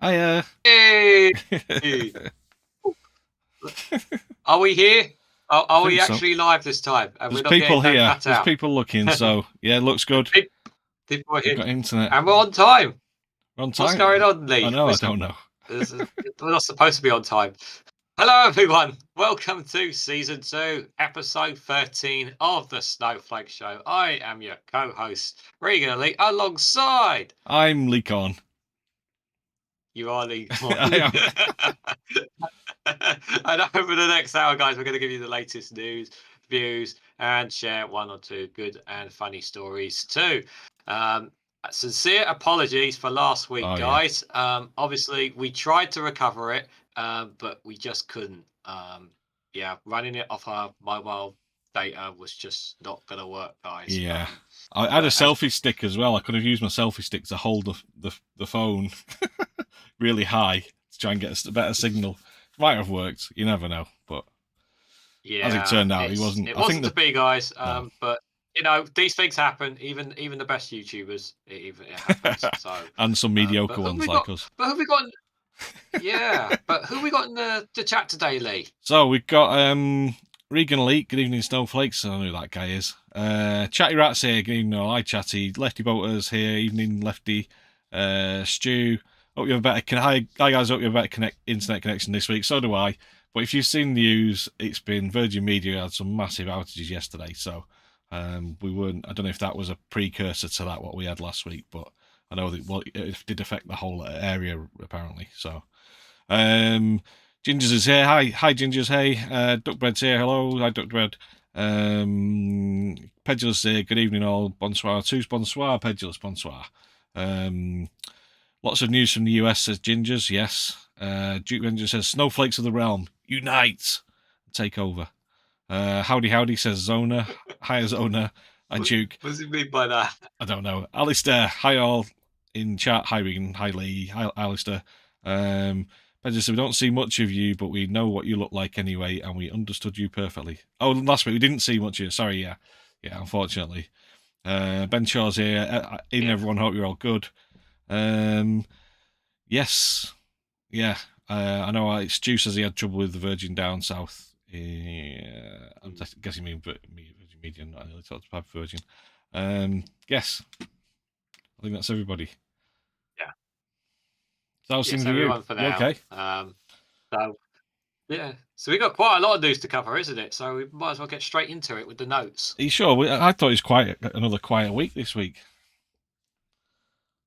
Hiya. Hey! Are we here? Are we so. actually live this time? And There's we're not people getting here. cut There's out. people looking, so yeah, it looks good. People are We've here. got internet. And we're on time. We're on What's time. going on, Lee? I know, I don't know. We're not supposed to be on time. Hello, everyone. Welcome to Season 2, Episode 13 of the Snowflake Show. I am your co-host, Regan Lee, alongside... I'm Leecon. You are Lee. I And over the next hour, guys, we're going to give you the latest news, views, and share one or two good and funny stories too. Sincere apologies for last week, guys. Yeah. Obviously, we tried to recover it, but we just couldn't. Running it off our mobile data was just not going to work, guys. Yeah. I had a selfie stick as well. I could have used my selfie stick to hold the phone really high to try and get a better signal. Might have worked. You never know. But yeah, as it turned out, he wasn't. It I wasn't think to be, guys. No. But you know, these things happen. Even the best YouTubers, it happens. So and some mediocre ones like us. But who we got? Yeah, but who we got in the chat today, Lee? So we've got Regan Elite. Good evening, Snowflakes. I know who that guy is. Chatty Rats here. Good evening. Hi, Chatty. Lefty Boaters here. Evening, Lefty. Stu. Hope you have a better. Hi guys. Hope you have a better internet connection this week. So do I. But if you've seen the news, it's been Virgin Media had some massive outages yesterday. So we weren't. I don't know if that was a precursor to that what we had last week, but I know that it did affect the whole area apparently. So. Gingers is here. Hi Gingers. Hey, Duckbread's here. Hello. Hi Duckbread. Pedulous here. Good evening all. Bonsoir. Tous bonsoir. Pedulous bonsoir. Lots of news from the US, says Gingers. Yes. Duke Ranger says Snowflakes of the Realm unite, take over. Howdy says Zona. Hi Zona. Hi Duke. What does he mean by that? I don't know. Alistair. Hi all in chat. Hi Regan. Hi Lee. Hi Alistair. Pedro said, we don't see much of you, but we know what you look like anyway, and we understood you perfectly. Oh, last week we didn't see much of you. Sorry, yeah, unfortunately. Ben Shaw's here. Everyone, hope you're all good. Yes, yeah. I know Stu says he had trouble with the Virgin down south. I'm guessing me Virgin Media, not really talked about Virgin. Yes, I think that's everybody. Yeah. So how's things with you? For now. Okay. So we got quite a lot of news to cover, isn't it? So we might as well get straight into it with the notes. Are you sure? I thought it was another quiet week this week.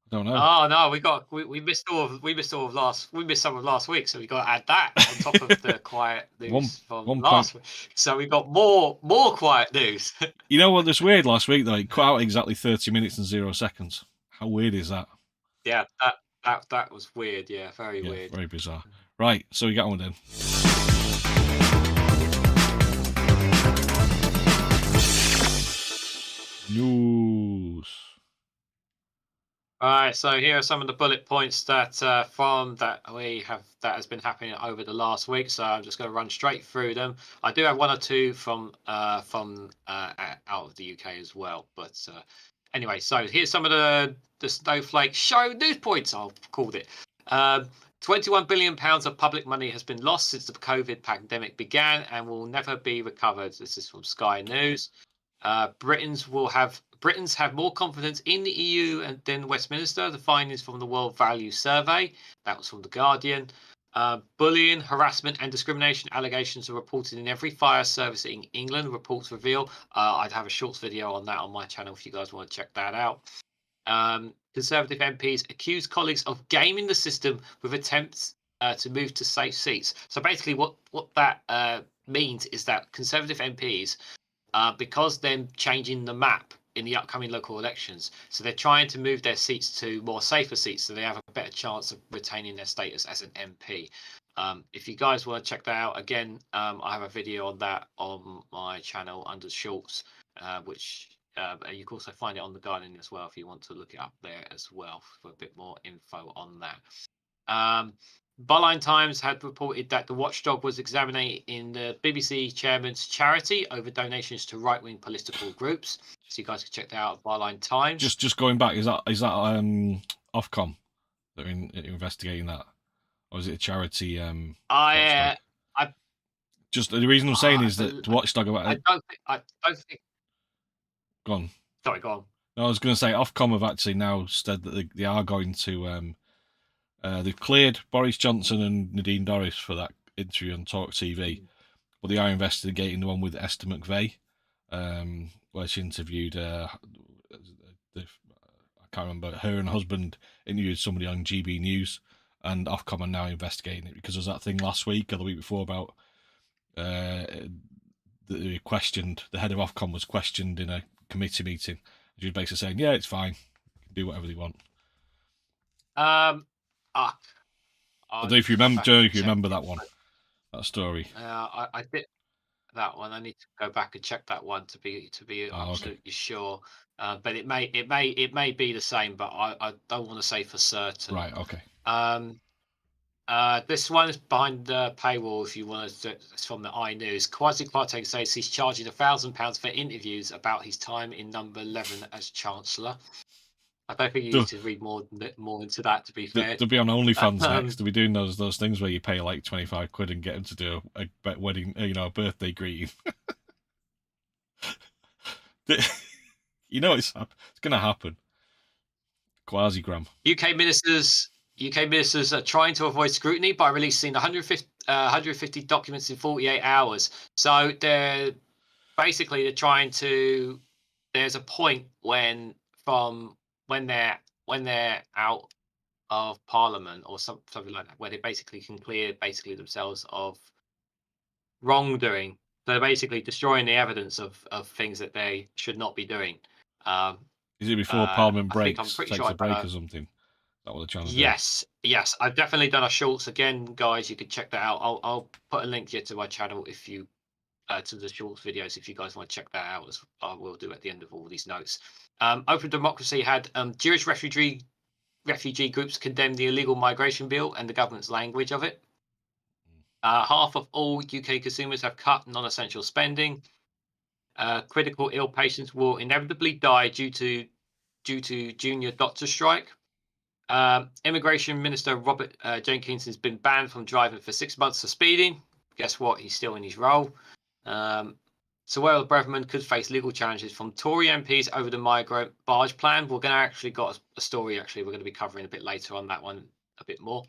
I don't know. Oh no, we missed some of last week, so we got to add that on top of the quiet news from last week. So we got more quiet news. You know what? That's weird. Last week though, it cut out exactly 30 minutes and 0 seconds. How weird is that? Yeah, that was weird. Yeah, very weird. Very bizarre. Right, so we got on then. News. All right, so here are some of the bullet points that has been happening over the last week. So I'm just going to run straight through them. I do have one or two from out of the UK as well, but anyway. So here's some of the Snowflake Show news points. I've called it. £21 billion of public money has been lost since the COVID pandemic began and will never be recovered. This is from Sky News. Britons have more confidence in the EU than Westminster. The findings from the World Value Survey. That was from The Guardian. Bullying, harassment and discrimination allegations are reported in every fire service in England, reports reveal. I'd have a short video on that on my channel if you guys want to check that out. Conservative MPs accuse colleagues of gaming the system with attempts to move to safe seats. So basically what that means is that Conservative MPs, because they're changing the map in the upcoming local elections, so they're trying to move their seats to more safer seats so they have a better chance of retaining their status as an MP. If you guys want to check that out, again, I have a video on that on my channel under Shorts, which you can also find it on The Guardian as well if you want to look it up there as well for a bit more info on that. Byline Times had reported that the watchdog was examining the BBC chairman's charity over donations to right-wing political groups. So you guys can check that out at Byline Times. Just going back, is that Ofcom? that are investigating that, or is it a charity? I Just the reason I'm saying is that Watchdog about I it. don't think. Go on. Sorry, go on. No, I was going to say Ofcom have actually now said that they are going to. They've cleared Boris Johnson and Nadine Dorries for that interview on Talk TV, but they are investigating the one with Esther McVeigh, where she interviewed. I can't remember, her and her husband interviewed somebody on GB News, and Ofcom are now investigating it because there was that thing last week or the week before about they questioned, the head of Ofcom was questioned in a committee meeting. She was basically saying, "Yeah, it's fine, you can do whatever they want." I don't know if you remember, Joe, if you remember that one, that story. I did that one. I need to go back and check that one to be absolutely sure. But it may be the same, but I don't want to say for certain. Right. Okay. This one is behind the paywall. If you want to, it's from the iNews. Kwasi Kwarteng says he's charging £1,000 for interviews about his time in Number 11 as Chancellor. I don't think you need to read more into that. To be fair, they'll be on OnlyFans next. They'll be doing those things where you pay like 25 quid and get them to do a wedding, a birthday greeting. It's going to happen. Quasi-gram. UK ministers are trying to avoid scrutiny by releasing 150 documents in 48 hours. So they're trying to. There's a point when they're out of Parliament or something like that, where they basically can clear themselves of wrongdoing. They're basically destroying the evidence of things that they should not be doing. Is it before Parliament breaks? I'm pretty takes sure a break or something? That what they're trying to do? Yes. I've definitely done a shorts again, guys. You can check that out. I'll put a link here to my channel if you to the shorts videos if you guys want to check that out, as I will do at the end of all these notes. Open Democracy had Jewish refugee groups condemn the illegal migration bill and the government's language of it. Half of all UK consumers have cut non-essential spending. Critical ill patients will inevitably die due to junior doctor strike. Immigration Minister Robert Jenkins has been banned from driving for 6 months for speeding. Guess what? He's still in his role. Suella Braverman could face legal challenges from Tory MPs over the migrant barge plan. We're going to actually got a story. Actually, we're going to be covering a bit later on that one a bit more.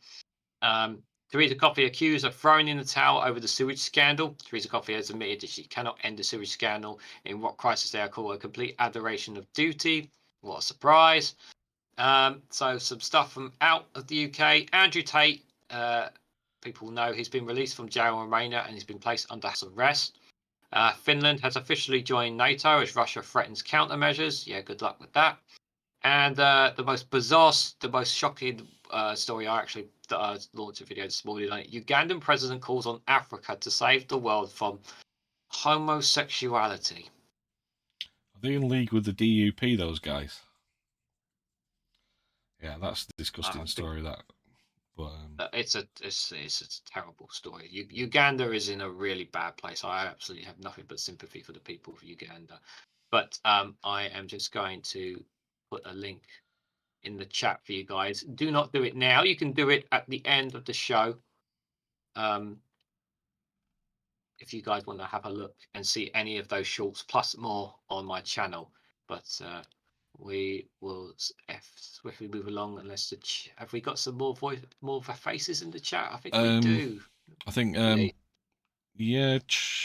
Theresa Coffey accused of throwing in the towel over the sewage scandal. Theresa Coffey has admitted that she cannot end the sewage scandal in what crisis they are called a complete adoration of duty. What a surprise. So some stuff from out of the UK. Andrew Tate, people know he's been released from jail in Romania and he's been placed under house arrest. Finland has officially joined NATO as Russia threatens countermeasures. Yeah, good luck with that. And the most bizarre, the most shocking story I actually launched a video this morning. Ugandan president calls on Africa to save the world from homosexuality. Are they in league with the DUP, those guys? Yeah, that's a disgusting story. That, but it's a terrible story. Uganda is in a really bad place. I absolutely have nothing but sympathy for the people of Uganda. But I am just going to put a link in the chat for you guys. Do not do it now. You can do it at the end of the show. If you guys want to have a look and see any of those shorts plus more on my channel. But we will swiftly move along. Unless have we got some more faces in the chat? I think we do. I think yeah,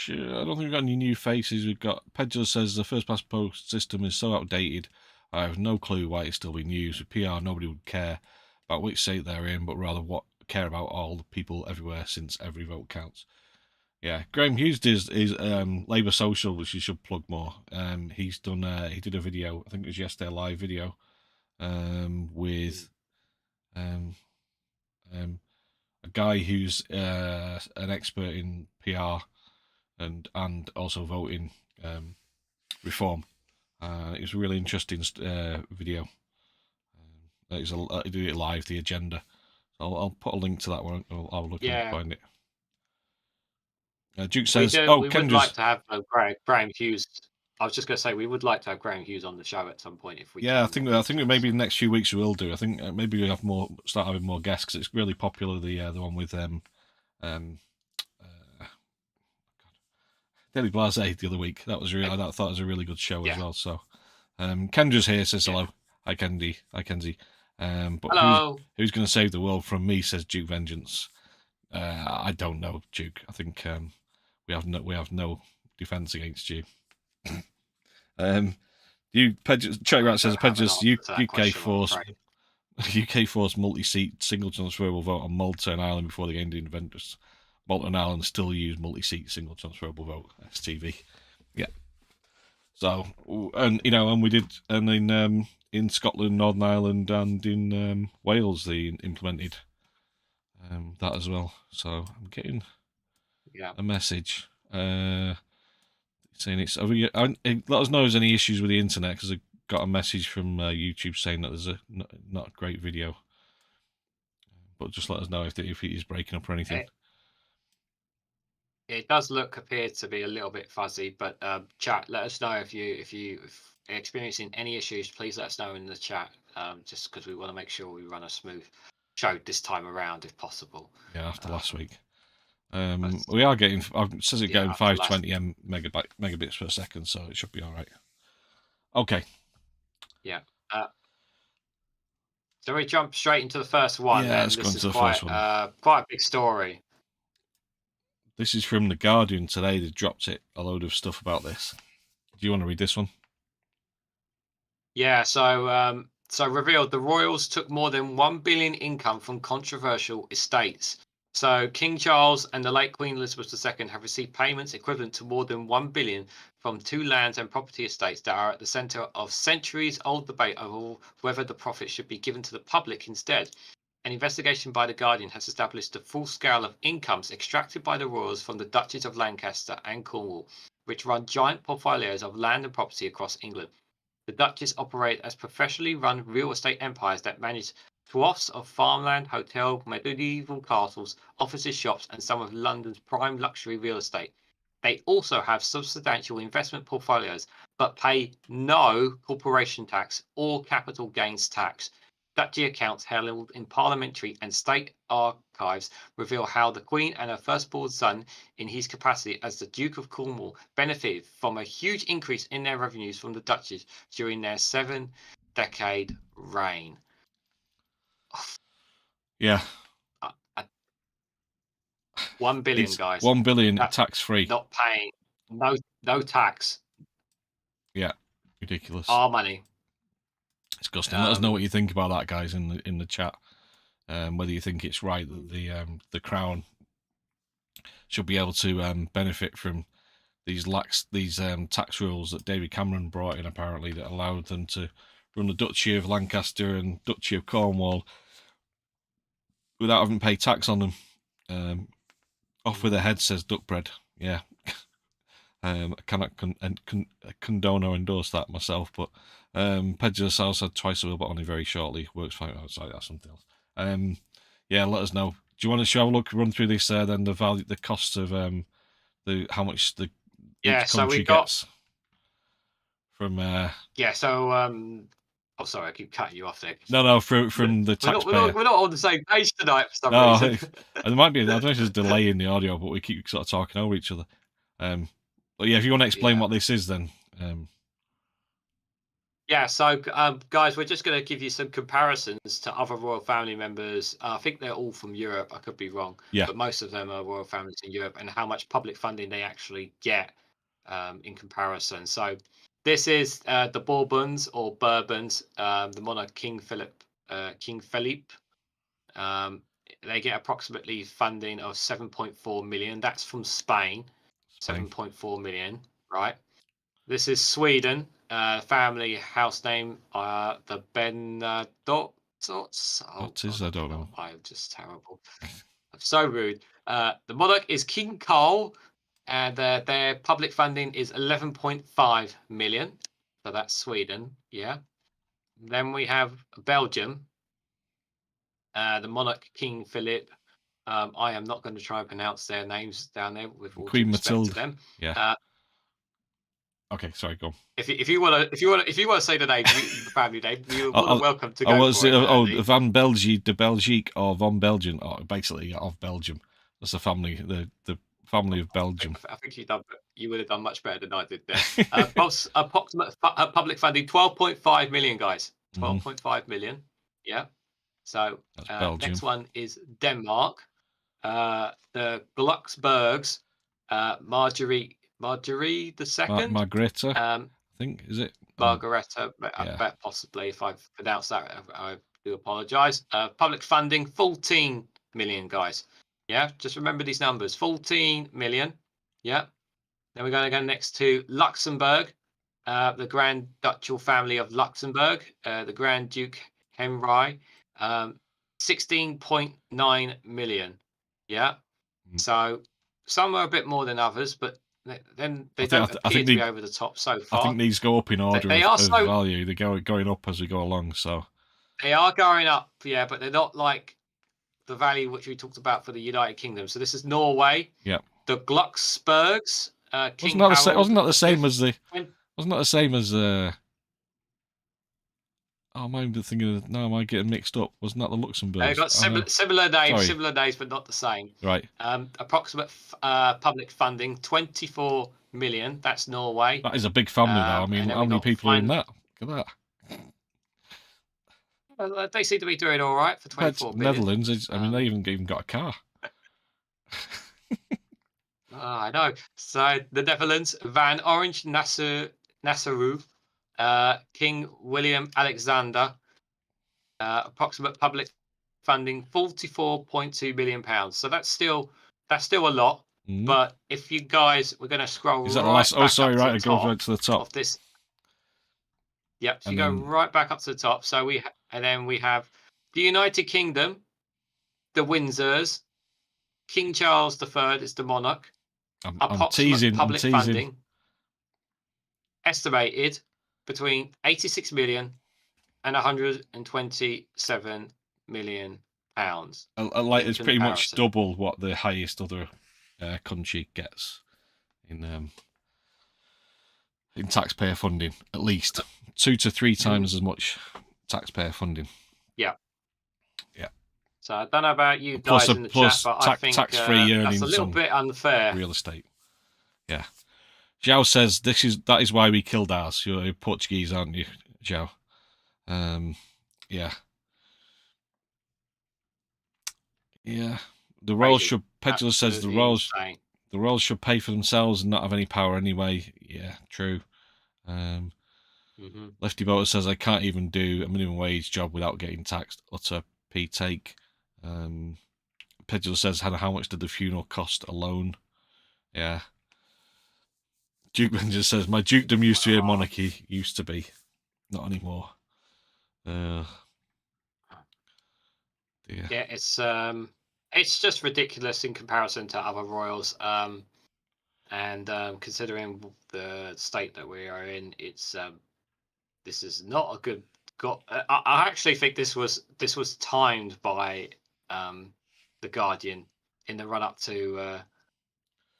I don't think we've got any new faces. We've got Pedro says the first past post system is so outdated. I have no clue why it's still being used. With PR, nobody would care about which state they're in, but rather care about all the people everywhere, since every vote counts. Yeah, Graham Hughes is Labour Social, which you should plug more. He's done. He did a video. I think it was yesterday, a live video, with a guy who's an expert in PR and also voting reform. It was a really interesting video. He did it live, the agenda. I'll put a link to that one. I'll look and find it. Duke says, we would like to have Graham Hughes. I was just going to say we would like to have Graham Hughes on the show at some point if we Yeah, can. I think maybe the next few weeks we will do. I think maybe we have start having more guests because it's really popular. The one with Daily Blase the other week. That was really, I thought it was a really good show as well. So, Kendra's here, says hello. Hi, Kendi. Hi, Kenzie. But hello. who's going to save the world from me? Says Duke Vengeance. I don't know, Duke. I think we have no defense against you. Check Rat says Pedges UK force UK force multi-seat single transferable vote on Malta and Ireland before they gained independence. Malta and Ireland still use multi-seat single transferable vote STV. Yeah. So and we did, and in Scotland, Northern Ireland, and in Wales they implemented that as well. So I'm getting a message saying it's. Let us know if there's any issues with the internet, because I got a message from YouTube saying that there's not a great video. But just let us know if it is breaking up or anything. It does appear to be a little bit fuzzy, but chat, let us know if you're experiencing any issues. Please let us know in the chat, just because we want to make sure we run a smooth show this time around if possible. Yeah, after last week. We are getting. It says it's getting 520 megabits per second, so it should be all right. Okay. Yeah. So we jump straight into the first one. Yeah, let's go into the first one. Quite a big story. This is from The Guardian today. They dropped a load of stuff about this. Do you want to read this one? Yeah. So revealed the royals took more than 1 billion income from controversial estates. So King Charles and the late Queen Elizabeth II have received payments equivalent to more than 1 billion from two lands and property estates that are at the centre of centuries-old debate over whether the profits should be given to the public instead. An investigation by The Guardian has established the full scale of incomes extracted by the royals from the Duchies of Lancaster and Cornwall, which run giant portfolios of land and property across England. The Duchies operate as professionally run real estate empires that manage swaths of farmland, hotel, medieval castles, offices, shops, and some of London's prime luxury real estate. They also have substantial investment portfolios, but pay no corporation tax or capital gains tax. Duchy accounts held in parliamentary and state archives reveal how the Queen and her firstborn son, in his capacity as the Duke of Cornwall, benefited from a huge increase in their revenues from the duchies during their 7-decade reign. Yeah. 1 billion, guys. 1 billion tax free. Not paying no tax. Yeah, ridiculous. Our money. It's disgusting. Let us know what you think about that, guys, in the chat. Whether you think it's right that the Crown should be able to benefit from these tax rules that David Cameron brought in, apparently, that allowed them to run the Duchy of Lancaster and Duchy of Cornwall without having to pay tax on them. Off with their head, says Duckbread. Yeah. I cannot condone or endorse that myself, but Pedro South said twice a will, but only very shortly. Works fine outside. That's something else. Yeah, let us know. Do you want to run through this? Then the cost of how much each country gets from. Oh, sorry, I keep cutting you off there. No, from the taxpayer. We're not on the same page tonight for some reason. There might be. I don't know if there's a delay in the audio, but we keep sort of talking over each other. But yeah, if you want to explain what this is, then. Yeah, so guys, we're just going to give you some comparisons to other royal family members. I think they're all from Europe. I could be wrong, but most of them are royal families in Europe, and how much public funding they actually get in comparison. So this is the Bourbons or Bourbons, the monarch King Philip. They get approximately funding of 7.4 million. That's from Spain. 7.4 million, right? This is Sweden. Family house name, the Bernadottes. What is? I don't know. I'm just terrible. I'm so rude. The monarch is King Carl, and their public funding is 11.5 million. So that's Sweden. Yeah. Then we have Belgium. The monarch King Philip. I am not going to try and pronounce their names down there with all Queen due respect Matilda. to them. Yeah. Okay, sorry, go on. If you want to say the name, the family name, you're more than welcome to Oh, go what's for it? it. Oh, Van Belgique, de Belgique, or Von Belgian, or basically of Belgium. That's the family, the family of Belgium. I think you would have done much better than I did there. Approximate public funding 12.5 million, guys. 12.5 million. Yeah. So That's Belgium. next one is Denmark. The Glucksbergs, Marjorie the second. Margareta, I think, is it? Margareta, I bet possibly. If I've pronounced that, I do apologise. Public funding 14 million, guys. Yeah, just remember these numbers: 14 million. Yeah. Then we're going to go next to Luxembourg, the Grand Ducal Family of Luxembourg, the Grand Duke Henry, 16.9 million. Yeah. So some are a bit more than others, but then they don't appear to be over the top so far. I think these go up in order of value. They're going up as we go along. So they are going up, yeah, but they're not like the value which we talked about for the United Kingdom. So this is Norway. Yeah. The Glucksbergs. Wasn't that the same as the? Wasn't that the same as Oh, am I thinking of? No, am I getting mixed up? Wasn't that the Luxembourg? They've got similar names, but not the same. Right. Approximate public funding 24 million. That's Norway. That is a big family, though. I mean, how many people are in that? Look at that. They seem to be doing all right for 24 million. Netherlands. I mean, they even got a car. I know. So the Netherlands, Van Orange Nassau, King William Alexander, approximate public funding 44.2 million pounds. So that's still a lot. But if you guys, we're going to scroll. Is that the last? Oh, sorry, right. It goes right to the top of this. Yep. So you go right back up to the top. So we have the United Kingdom, the Windsors, King Charles III is the monarch. I'm teasing. Funding estimated between 86 million and 127 million pounds. Like it's pretty much double what the highest other country gets in taxpayer funding. At least 2 to 3 times as much taxpayer funding. Yeah. Yeah. So I don't know about you guys in the chat, but I think tax-free earnings, that's a little bit unfair. Real estate. Yeah. Zhao says that is why we killed ours. You're Portuguese, aren't you, Zhao? Yeah. Yeah. The royals should. Pedula says the royals should pay for themselves and not have any power anyway. Yeah, true. Lefty Boater says I can't even do a minimum wage job without getting taxed. Utter P take. Pedula says how much did the funeral cost alone? Yeah. Duke Benjamin says my dukedom used to be a monarchy. Used to be, not anymore. Yeah, it's just ridiculous in comparison to other royals. And considering the state that we are in, it's this is not a good. I actually think this was timed by the Guardian in the run up to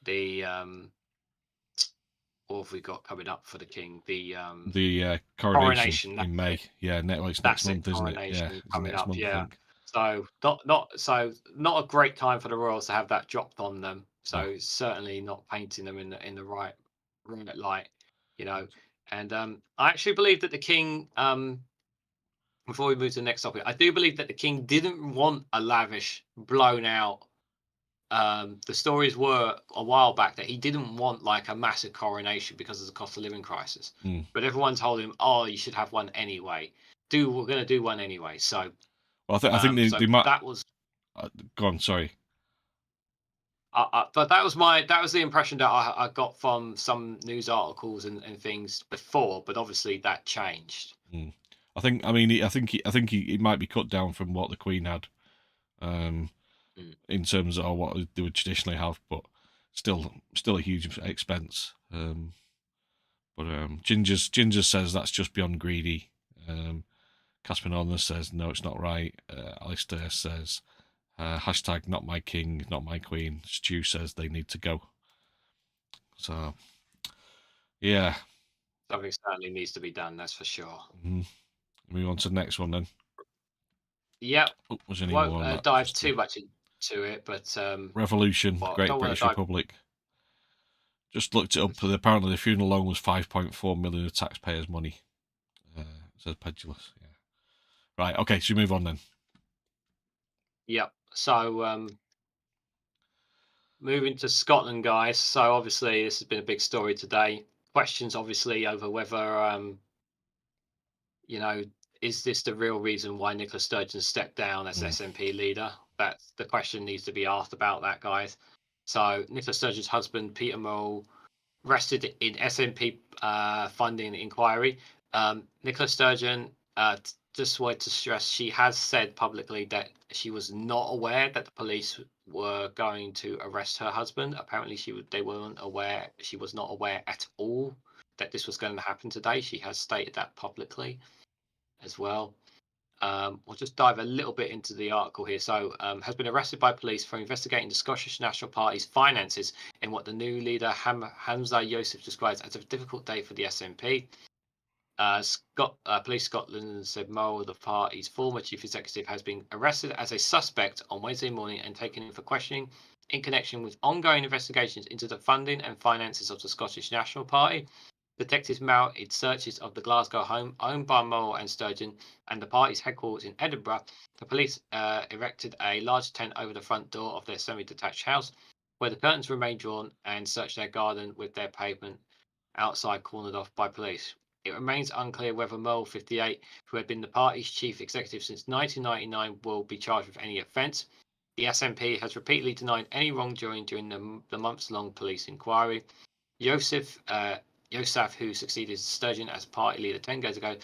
the what have we got coming up for the king? The coronation in May. Yeah, next month, isn't it? Yeah, coming up. Yeah. So not a great time for the royals to have that dropped on them. So certainly not painting them in the right light, you know. And I actually believe that the king. Before we move to the next topic, I do believe that the king didn't want a lavish, blown out. The stories were a while back that he didn't want like a massive coronation because of the cost of living crisis. But everyone told him, "Oh, you should have one anyway. We're going to do one anyway." So, well, I think they might. That was. Go on, sorry. But that was the impression that I got from some news articles and things before. But obviously that changed. I think he might be cut down from what the Queen had. In terms of what they would traditionally have, but still a huge expense. But Ginger says that's just beyond greedy. Casper Norther says no, it's not right. Alistair says hashtag not my king, not my queen. Stu says they need to go. So yeah, Something certainly needs to be done. That's for sure. Mhm. Move on to the next one then. Yep. Oh, was any Won't more on that? dive Just too much into it, but Revolution, well, Great don't want to British dive. Republic. Just looked it up. Apparently, the funeral loan was 5.4 million of taxpayers' money. Says Pedulous. Yeah. Right. Okay. So we move on then. Yep. So moving to Scotland, guys. So obviously, this has been a big story today. Questions, obviously, over whether you know, is this the real reason why Nicola Sturgeon stepped down as Mm. SNP leader? That's the question needs to be asked about that, guys. So Nicola Sturgeon's husband, Peter Murrell, rested in SNP funding inquiry. Nicola Sturgeon, just wanted to stress, she has said publicly that she was not aware that the police were going to arrest her husband. Apparently, they weren't aware. She was not aware at all that this was going to happen today. She has stated that publicly as well. We'll just dive a little bit into the article here. So, has been arrested by police for investigating the Scottish National Party's finances in what the new leader Hamza Youssef describes as a difficult day for the SNP. Police Scotland said Murrell, the party's former chief executive, has been arrested as a suspect on Wednesday morning and taken in for questioning in connection with ongoing investigations into the funding and finances of the Scottish National Party. Detectives mounted searches of the Glasgow home owned by Murrell and Sturgeon and the party's headquarters in Edinburgh. The police erected a large tent over the front door of their semi-detached house, where the curtains remained drawn, and searched their garden with their pavement outside cornered off by police. It remains unclear whether Murrell, 58, who had been the party's chief executive since 1999, will be charged with any offence. The SNP has repeatedly denied any wrongdoing during the months-long police inquiry. Joseph, who succeeded Sturgeon as party leader 10 years ago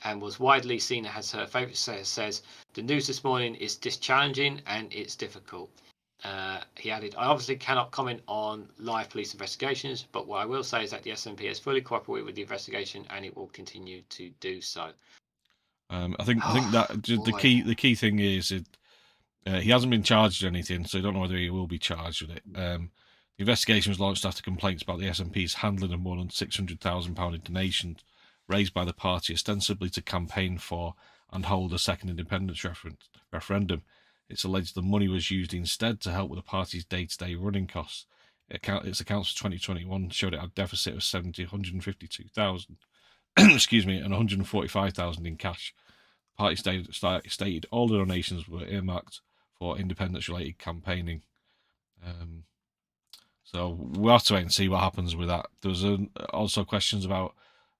and was widely seen as her favourite, says the news this morning is challenging and it's difficult. He added, I obviously cannot comment on live police investigations, but what I will say is that the SNP has fully cooperated with the investigation and it will continue to do so. I think that Boy. the key thing is he hasn't been charged or anything, so I don't know whether he will be charged with it. The investigation was launched after complaints about the SNP's handling of more than £600,000 in donations raised by the party ostensibly to campaign for and hold a second independence referendum. It's alleged the money was used instead to help with the party's day-to-day running costs. Its accounts for 2021 showed it had a deficit of 152,000, excuse me, and 145,000 in cash. The party stated all the donations were earmarked for independence-related campaigning. So we'll have to wait and see what happens with that. There was also questions about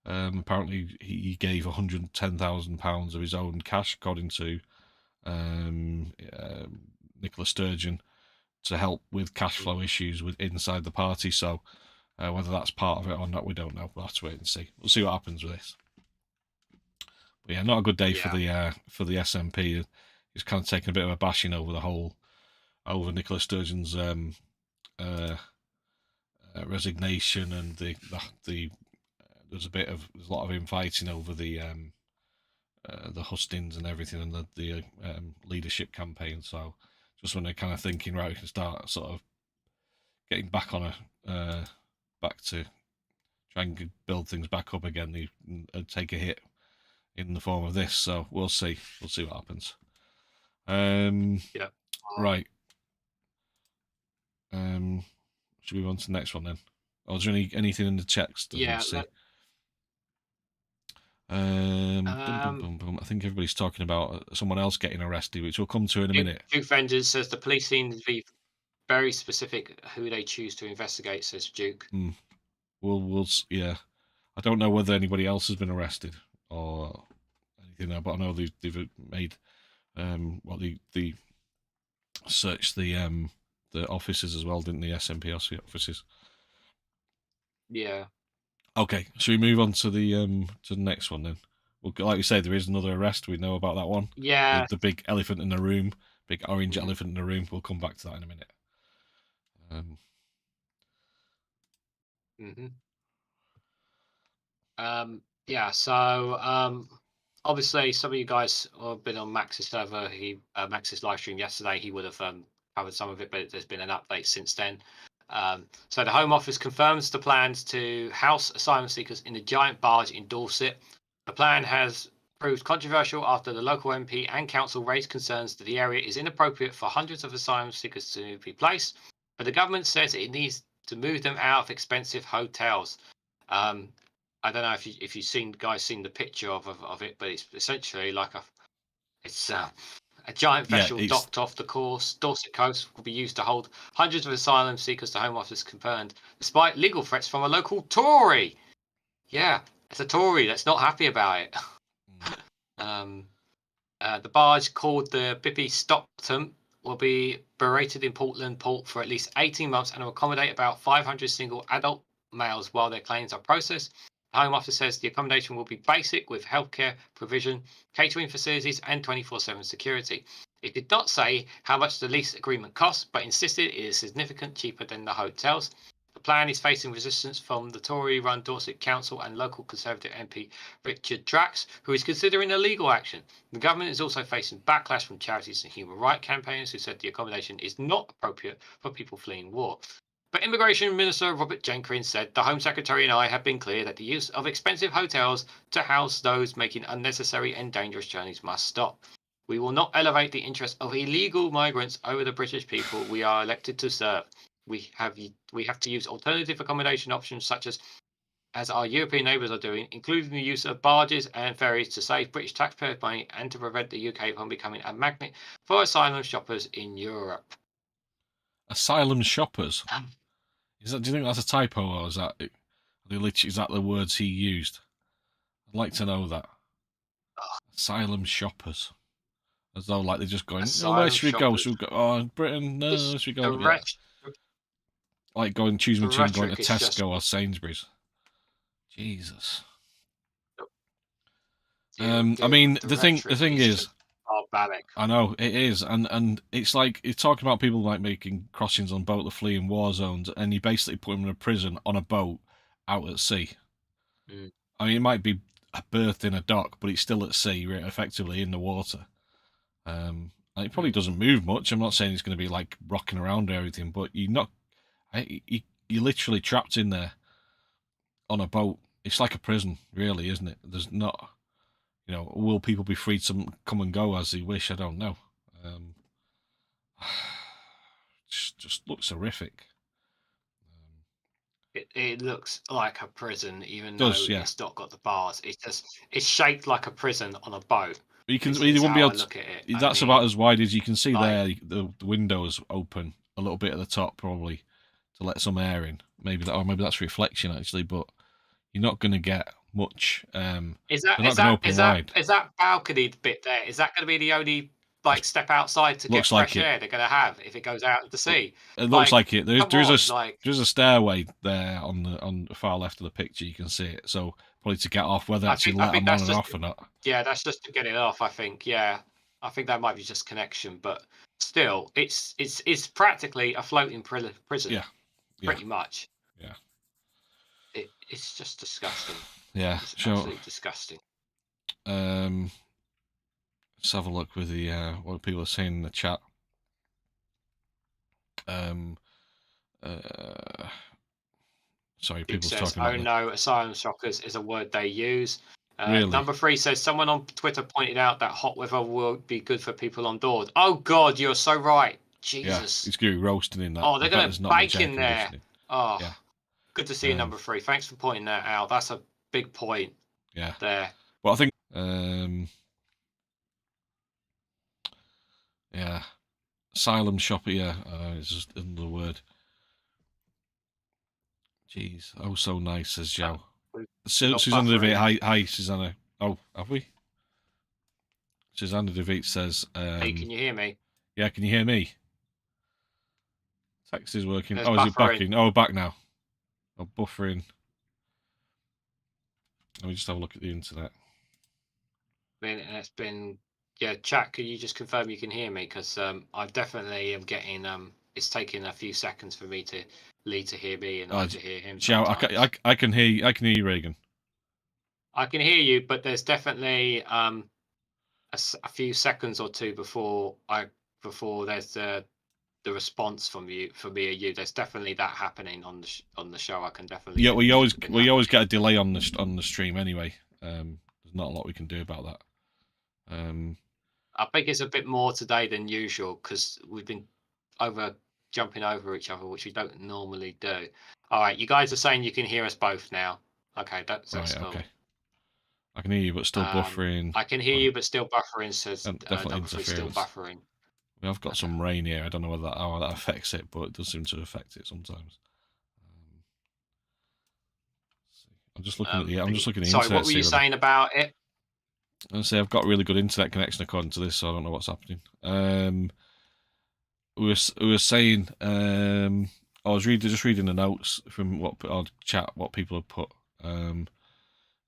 apparently he gave £110,000 of his own cash, according to Nicola Sturgeon, to help with cash flow issues with inside the party. So whether that's part of it or not, we don't know. We'll have to wait and see. We'll see what happens with this. But yeah, not a good day for the SNP. He's kind of taken a bit of a bashing over Nicola Sturgeon's resignation, and there's a lot of infighting over the hustings and everything, and the leadership campaign. So just when they're kind of thinking, right, we can start sort of getting back on back to try and build things back up again, they take a hit in the form of this. So we'll see what happens. Yeah. Right. Should we move on to the next one then? Or is there anything in the text that we Yeah. see? I think everybody's talking about someone else getting arrested, which we'll come to in a minute. Duke Vengeance says the police seem to be very specific who they choose to investigate, says Duke. Yeah. I don't know whether anybody else has been arrested or anything, but I know they've made they searched the offices as well, didn't the SNP offices? Yeah. Okay, should we move on to the next one then? Well, like we say, there is another arrest. We know about that one. Yeah. The big elephant in the room, big orange elephant in the room. We'll come back to that in a minute. Yeah. So obviously, some of you guys have been on Max's server. Max's live stream yesterday. He would have covered some of it, but there's been an update since then. So the Home Office confirms the plans to house asylum seekers in a giant barge in Dorset. The plan has proved controversial after the local MP and council raised concerns that the area is inappropriate for hundreds of asylum seekers to be placed, but the government says it needs to move them out of expensive hotels. I don't know if you've seen the picture of it, but it's essentially like a giant vessel it's docked off the Dorset coast will be used to hold hundreds of asylum seekers. The Home Office confirmed, despite legal threats from a local Tory. Yeah, it's a Tory that's not happy about it. The barge, called the Bippy Stockton, will be berated in Portland Port for at least 18 months and will accommodate about 500 single adult males while their claims are processed. The Home Office says the accommodation will be basic with healthcare provision, catering facilities, and 24/7 security. It did not say how much the lease agreement costs, but insisted it is significantly cheaper than the hotels. The plan is facing resistance from the Tory-run Dorset Council and local Conservative MP Richard Drax, who is considering a legal action. The government is also facing backlash from charities and human rights campaigners who said the accommodation is not appropriate for people fleeing war. But Immigration Minister Robert Jenkins said the Home Secretary and I have been clear that the use of expensive hotels to house those making unnecessary and dangerous journeys must stop. We will not elevate the interests of illegal migrants over the British people we are elected to serve. We have to use alternative accommodation options such as our European neighbours are doing, including the use of barges and ferries to save British taxpayers money and to prevent the UK from becoming a magnet for asylum shoppers in Europe. asylum shoppers. Do you think that's a typo, or is that the words he used? I'd like to know that. Asylum shoppers. As though like they're just going, where should we go? Should we go? Oh, Britain. No, should we go? Like going, choosing between going to Tesco or Sainsbury's. Jesus. I mean, the thing is, barbaric. I know it is, and it's like you're talking about people like making crossings on boat, the fleeing war zones, and you basically put them in a prison on a boat out at sea. I mean, it might be berthed in a dock, but it's still at sea, right, effectively in the water. And it probably doesn't move much. I'm not saying it's going to be like rocking around or everything, but you're literally trapped in there on a boat. It's like a prison, really, isn't it? There's not, will people be free to come and go as they wish? I don't know. Just looks horrific. It looks like a prison, even though it's not got the bars. It's shaped like a prison on a boat. You won't be able to look at it. That's about as wide as you can see there. The windows open a little bit at the top, probably to let some air in. Maybe that's reflection actually, but you're not going to get much. Is that balcony bit there? Is that going to be the only step outside to get fresh air they're going to have if it goes out to the sea? It looks like it. There's a stairway there on the far left of the picture. You can see it. So probably to get off, whether actually let them on and off or not. Yeah, that's just to get it off. I think. Yeah, I think that might be just connection, but still, it's practically a floating prison. Yeah. Pretty much. Yeah. It's just disgusting. Yeah, it's absolutely disgusting. Let's have a look with the what people are saying in the chat. Sorry, people's talking about. Oh no, asylum shoppers is a word they use. Really? Number 3 says someone on Twitter pointed out that hot weather will be good for people on board. Oh God, you're so right. Jesus. Yeah, it's going to be roasting in that. Oh, they're going to bake in there. Oh, yeah. Good to see you, number 3. Thanks for pointing that out. That's a big point. Yeah. There. Well, I think. Yeah. Asylum shopper. Yeah, it's just another word. Jeez, oh, so nice, says Joe. Susanna DeVete, hi, Susanna. Oh, have we? Susanna DeVete says, hey, can you hear me? Yeah, can you hear me? Text is working. There's is it backing? Oh, back now. Oh, buffering. Let me just have a look at the internet. It's been, chat, can you just confirm you can hear me? Because I definitely am getting, it's taking a few seconds for me to hear me and to hear him. Joe, I can hear you. I can hear you, Reagan. I can hear you, but there's definitely a few seconds or two before there's the response from me or you. There's definitely that happening on the show. I can definitely Yeah, get we always happening. get a delay on the stream anyway. There's not a lot we can do about that. I think it's a bit more today than usual because we've been jumping over each other, which we don't normally do. All right, you guys are saying you can hear us both now. Okay, that's right. cool. Okay. I can hear you, but still buffering. I can hear you, but still buffering. Says And definitely Dumfries still interference. buffering. We have got some rain here. I don't know how that affects it, but it does seem to affect it sometimes. I'm just looking at the Sorry, internet. what were you saying about it? I say I've got a really good internet connection according to this, so I don't know what's happening. We were saying I was just reading the notes from what people have put.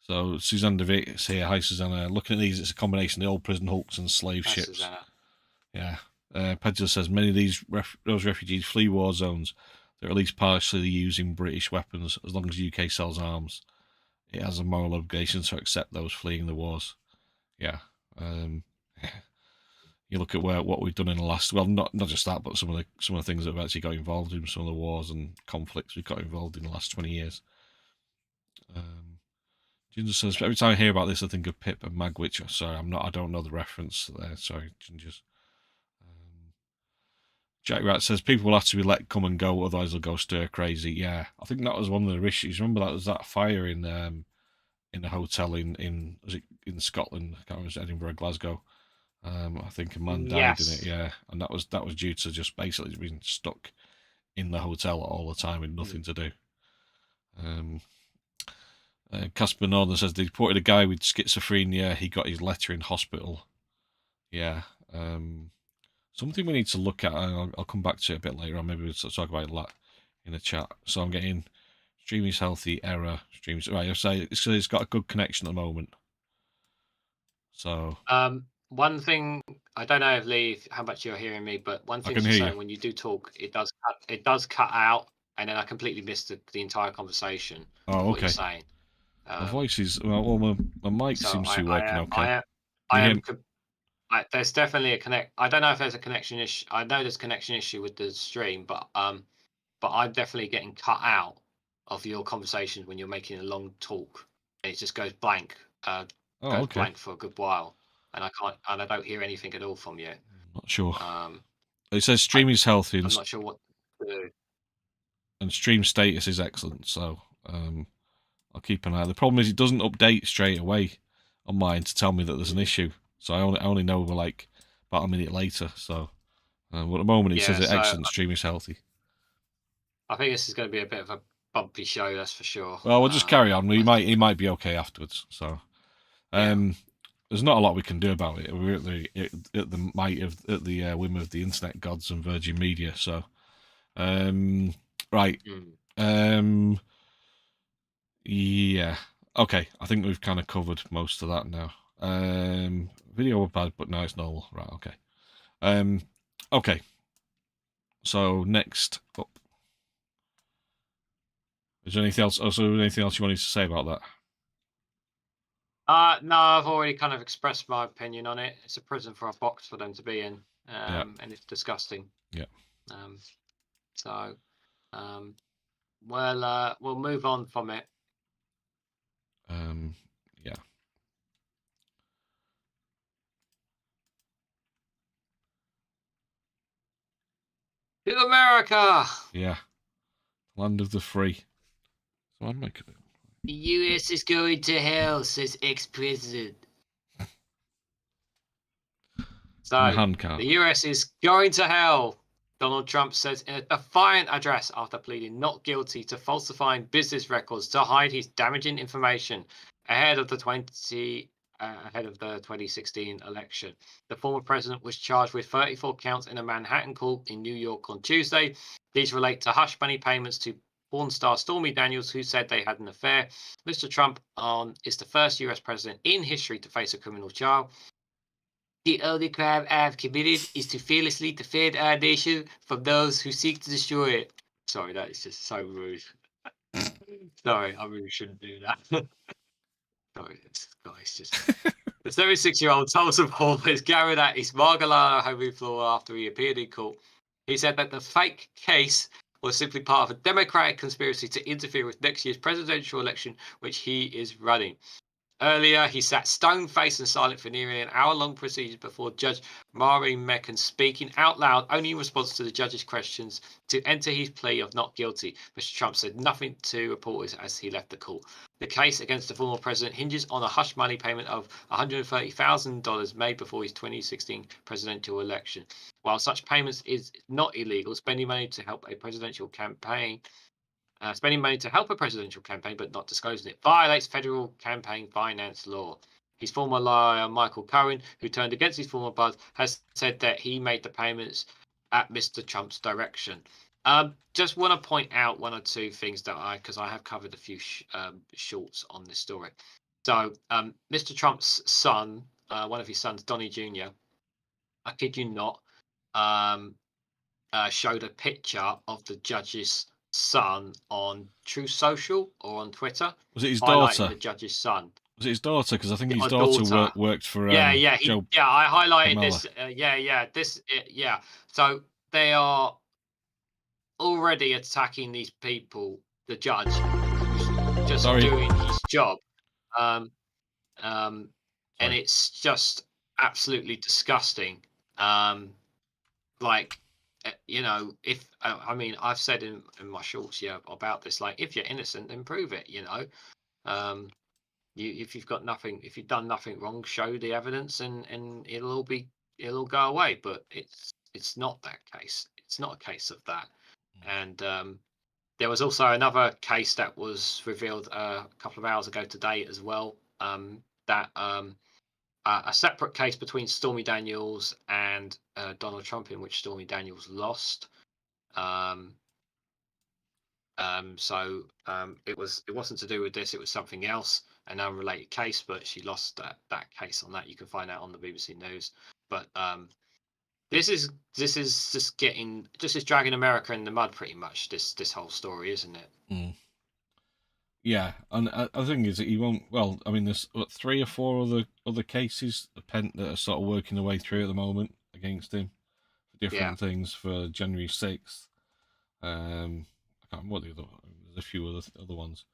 So Suzanne DeVitt is here. Hi Susanna. Looking at these, it's a combination of the old prison hulks and slave Hi, ships. Susanna. Yeah. Pedro says many of these those refugees flee war zones. They're at least partially using British weapons. As long as the UK sells arms, it has a moral obligation to accept those fleeing the wars. Yeah. You look at what we've done in the last, well, not just that, but some of the things that we've actually got involved in, some of the wars and conflicts we've got involved in the last 20 years. Ginger says every time I hear about this, I think of Pip and Magwitch. Sorry, I don't know the reference there. Sorry, Ginger's. Jack Rat says people will have to be let come and go, otherwise they'll go stir crazy. Yeah, I think that was one of the issues. Remember that was that fire in a hotel in was it in Scotland? I can't remember, Edinburgh, Glasgow. I think a man died in it. Yeah, and that was due to just basically being stuck in the hotel all the time with nothing to do. Casper Northern says they reported a guy with schizophrenia. He got his letter in hospital. Yeah. Something we need to look at. I'll come back to it a bit later on. Maybe we'll talk about it in the chat. So I'm getting stream is healthy, error, streams. Right, I say it's got a good connection at the moment. So one thing, I don't know if Lee, how much you're hearing me, but one thing to say, when you do talk, it does cut out, and then I completely missed the entire conversation of what you're saying. My voice is well. My mic seems to be working okay. There's definitely a connect. I don't know if there's a connection issue. I know there's a connection issue with the stream, but I'm definitely getting cut out of your conversation when you're making a long talk. It just goes blank. Blank for a good while, and I don't hear anything at all from you. Not sure. It says stream is healthy. I'm not sure what to do. And stream status is excellent. So I'll keep an eye. The problem is it doesn't update straight away on mine to tell me that there's an issue. So I only know like about a minute later. So at the moment it says excellent, stream is healthy. I think this is going to be a bit of a bumpy show, that's for sure. Well, we'll just carry on. He might be okay afterwards. So there's not a lot we can do about it. We're at the whim of the internet gods and Virgin Media. So right. Yeah. Okay. I think we've kind of covered most of that now. Video was bad, but now it's normal. Right. Okay. Okay. So next up, is there anything else? Also, anything else you wanted to say about that? No, I've already kind of expressed my opinion on it. It's a prison for a box for them to be in, and it's disgusting. Yeah. We'll move on from it. Yeah. To America. Yeah. Land of the free. So I'm making it. The US is going to hell, says ex-president. So the US is going to hell, Donald Trump says in a defiant address after pleading not guilty to falsifying business records to hide his damaging information ahead of the 2016 election. The former president was charged with 34 counts in a Manhattan court in New York on Tuesday. These relate to hush money payments to porn star Stormy Daniels, who said they had an affair. Mr. Trump is the first US president in history to face a criminal charge. The only crime I have committed is to fearlessly defend our nation from those who seek to destroy it. Sorry, that is just so rude. Sorry, I really shouldn't do that. Sorry, this guy's just... The 76-year-old told some reporters gathered at his Mar-a-Lago home floor after he appeared in court. He said that the fake case was simply part of a Democratic conspiracy to interfere with next year's presidential election, which he is running. Earlier, he sat stone-faced and silent for nearly an hour-long proceedings before Judge Mari Meccan, speaking out loud only in response to the judge's questions to enter his plea of not guilty. Mr. Trump said nothing to reporters as he left the court. The case against the former president hinges on a hush money payment of $130,000 made before his 2016 presidential election. While such payments is not illegal, spending money to help a presidential campaign spending money to help a presidential campaign but not disclosing it violates federal campaign finance law. His former lawyer, Michael Cohen, who turned against his former boss, has said that he made the payments at Mr. Trump's direction. Just want to point out one or two things because I have covered a few shorts on this story. So, Mr. Trump's son, one of his sons, Donnie Jr., I kid you not, showed a picture of the judge's son on True Social or on Twitter. Was it his highlighting daughter? the judge's son. Was it his daughter? Because I think his A daughter daughter. worked for Yeah, I highlighted Kamala. this. So they are already attacking these people. The judge who's just doing his job, and it's just absolutely disgusting. Like, if I mean, I've said in my shorts about this, like, if you're innocent, then prove it. If you've got nothing, if you've done nothing wrong, show the evidence, and it'll all go away. But it's not that case. It's not a case of that. And there was also another case that was revealed a couple of hours ago today as well. A separate case between Stormy Daniels and Donald Trump, in which Stormy Daniels lost. It wasn't to do with this; it was something else, an unrelated case. But she lost that case on that. You can find out on the BBC News. But this is just dragging America in the mud, pretty much. This whole story, isn't it? Mm. Yeah, and I think is that he won't. Well, I mean, there's 3 or 4 other cases that are sort of working their way through at the moment against him for different things for January 6th. I can't remember what the other. There's a few other ones.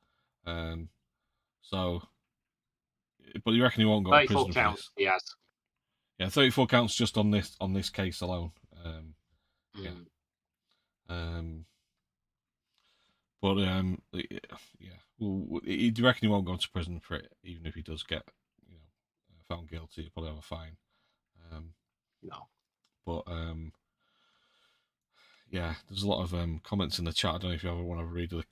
So, but you reckon he won't go to prison for this? Yes. Yeah, 34 counts just on this case alone. But well, do you reckon he won't go to prison for it, even if he does get, found guilty? He'll probably have a fine. No. But yeah, there's a lot of comments in the chat. I don't know if you ever want to read the.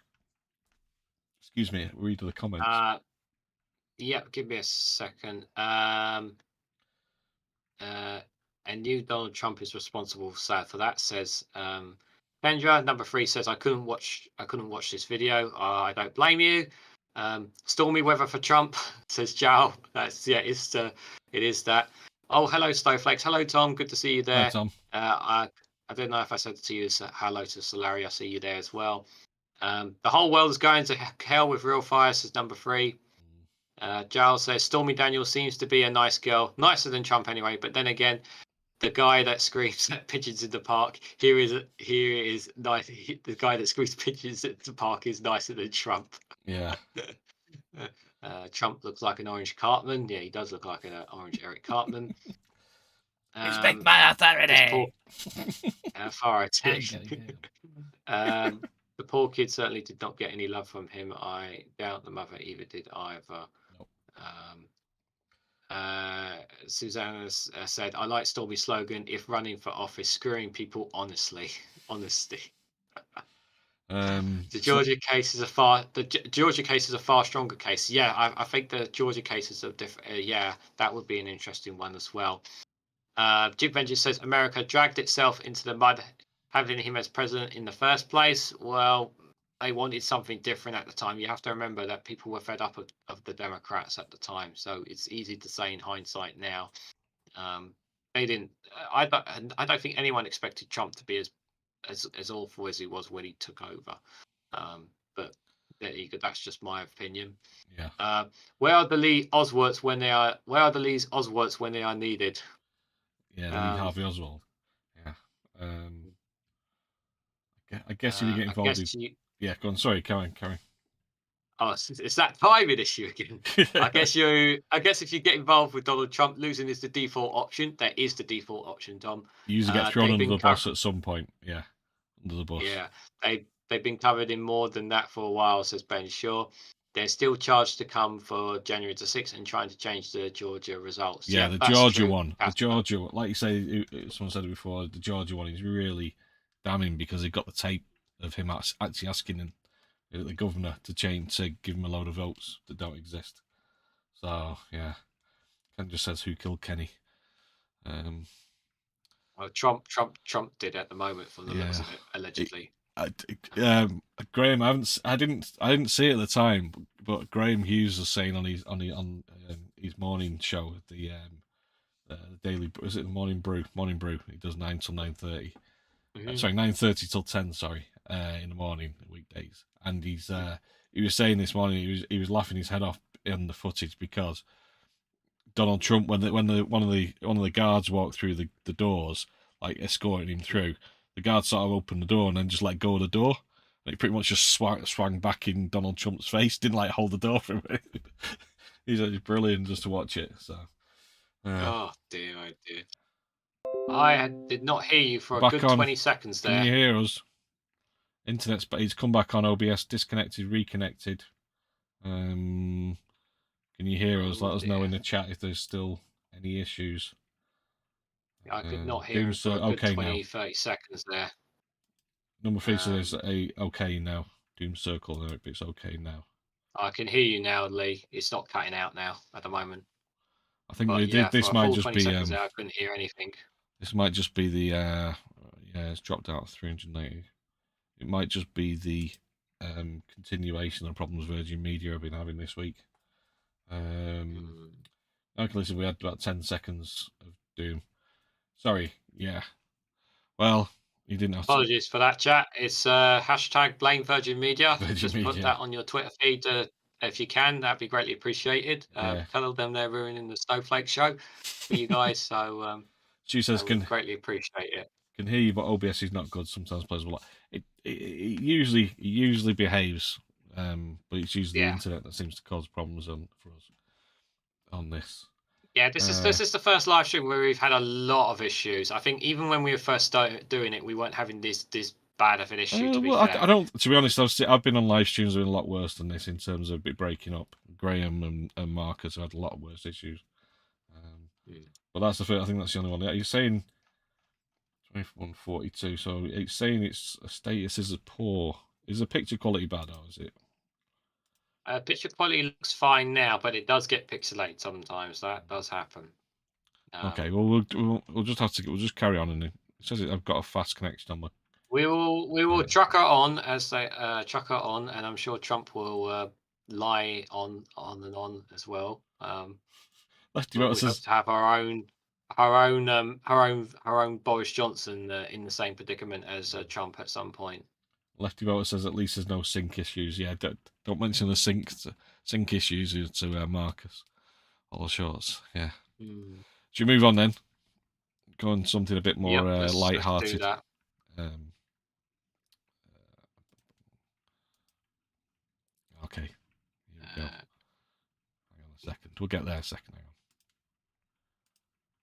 Excuse me, read the comments. Yeah, give me a second. And new Donald Trump is responsible for that. Says Kendra. Number 3 says I couldn't watch this video. I don't blame you. Stormy weather for Trump, says Joe. It is that. Oh, hello Snowflakes. Hello Tom. Good to see you there. Hi, Tom. I don't know if I said to you hello to Solari. I see you there as well. The whole world is going to hell with real fire, says number 3. Giles says Stormy Daniels seems to be a nice girl, nicer than Trump anyway. But then again, the guy that screams at pigeons in the park here is nice. The guy that screams pigeons at the park is nicer than Trump. Yeah. Trump looks like an orange Cartman. Yeah, he does look like an orange Eric Cartman. Respect my authority. The poor kid certainly did not get any love from him. I doubt the mother either did either. Nope. Susanna said, I like Stormy's slogan, if running for office, screwing people honesty. The Georgia case is a far stronger case. Yeah, I think the Georgia cases are different. That would be an interesting one as well. Duke Vengeance says America dragged itself into the mud having him as president in the first place. Well, they wanted something different at the time. You have to remember that people were fed up of the Democrats at the time, so it's easy to say in hindsight now. They didn't. I don't think anyone expected Trump to be as awful as he was when he took over. But there you go. That's just my opinion. Yeah. Where are the Lee Oswards when they are? Where are the Lee Oswards when they are needed? Yeah, Lee Harvey Oswald. Yeah. I guess if you get involved in... Yeah, go on. Sorry, carry on. Oh, it's that timing issue again. I guess if you get involved with Donald Trump, losing is the default option. That is the default option, Tom. You usually get thrown under the bus at some point. Yeah, under the bus. Yeah, they've been covered in more than that for a while, says Ben Shaw. There's still charge to come for January the 6th and trying to change the Georgia results. Yeah, the Georgia one. The Georgia, like you say, someone said it before, the Georgia one is really damning because they got the tape of him actually asking the governor to give him a load of votes that don't exist. So, yeah. Ken just says, who killed Kenny? Well, Trump did at the moment, from the looks of it, allegedly. Graham, I didn't see it at the time, but Graham Hughes was saying on his morning show, the daily, is it the morning brew? Morning brew. He does 9 till 9:30. Sorry, 9:30 till 10. Sorry, in the morning, weekdays. And he was saying this morning he was laughing his head off in the footage because Donald Trump, when one of the guards walked through the doors, like escorting him through, the guard sort of opened the door and then just let go of the door. And it pretty much just swung back in Donald Trump's face. Didn't like hold the door for him. He's brilliant just to watch it. So. Oh dear. I did not hear you for a good 20 seconds there. Can you hear us? Internet's, but he's come back on OBS, disconnected, reconnected. Can you hear us? Let us know in the chat if there's still any issues. I could not hear him for a good 20, 30 seconds there. Number 3 says okay now. Doom Circle, no, it's okay now. I can hear you now, Lee. It's not cutting out now at the moment. I think this might just be. I couldn't hear anything. This might just be the. It's dropped out of 380. It might just be the continuation of problems Virgin Media have been having this week. Okay, listen, we had about 10 seconds of Doom. Sorry, yeah. Well, you didn't have Apologies for that, chat. It's hashtag blame Virgin Media. Just put that on your Twitter feed if you can. That'd be greatly appreciated. Tell them they're ruining the Snowflake Show for you guys. So she says, greatly appreciate it. Can hear you, but OBS is not good. Sometimes plays a lot. It usually behaves, but it's usually the internet that seems to cause problems for us on this. Yeah, this is the first live stream where we've had a lot of issues. I think even when we were first started doing it, we weren't having this bad of an issue. To be fair. I don't. To be honest, I've been on live streams doing a lot worse than this in terms of it breaking up. Graham and Marcus have had a lot worse issues. But that's the first. I think that's the only one. You're saying 2142. So it's saying its status is poor. Is the picture quality bad, or is it? Picture quality looks fine now, but it does get pixelated sometimes. That does happen. Okay, well we'll just have to. We'll just carry on. And it says I've got a fast connection on my. We will truck her on as they truck her on, and I'm sure Trump will lie on and on as well. Lefty we says hope to have our own Boris Johnson in the same predicament as Trump at some point. Lefty Voter says at least there's no sync issues. Yeah, don't mention the sync issues to Marcus. All shorts. Yeah. Should we move on then? Go on something a bit more light-hearted. Let's do that. Okay. Here we go. Hang on a second. We'll get there a second. Hang on.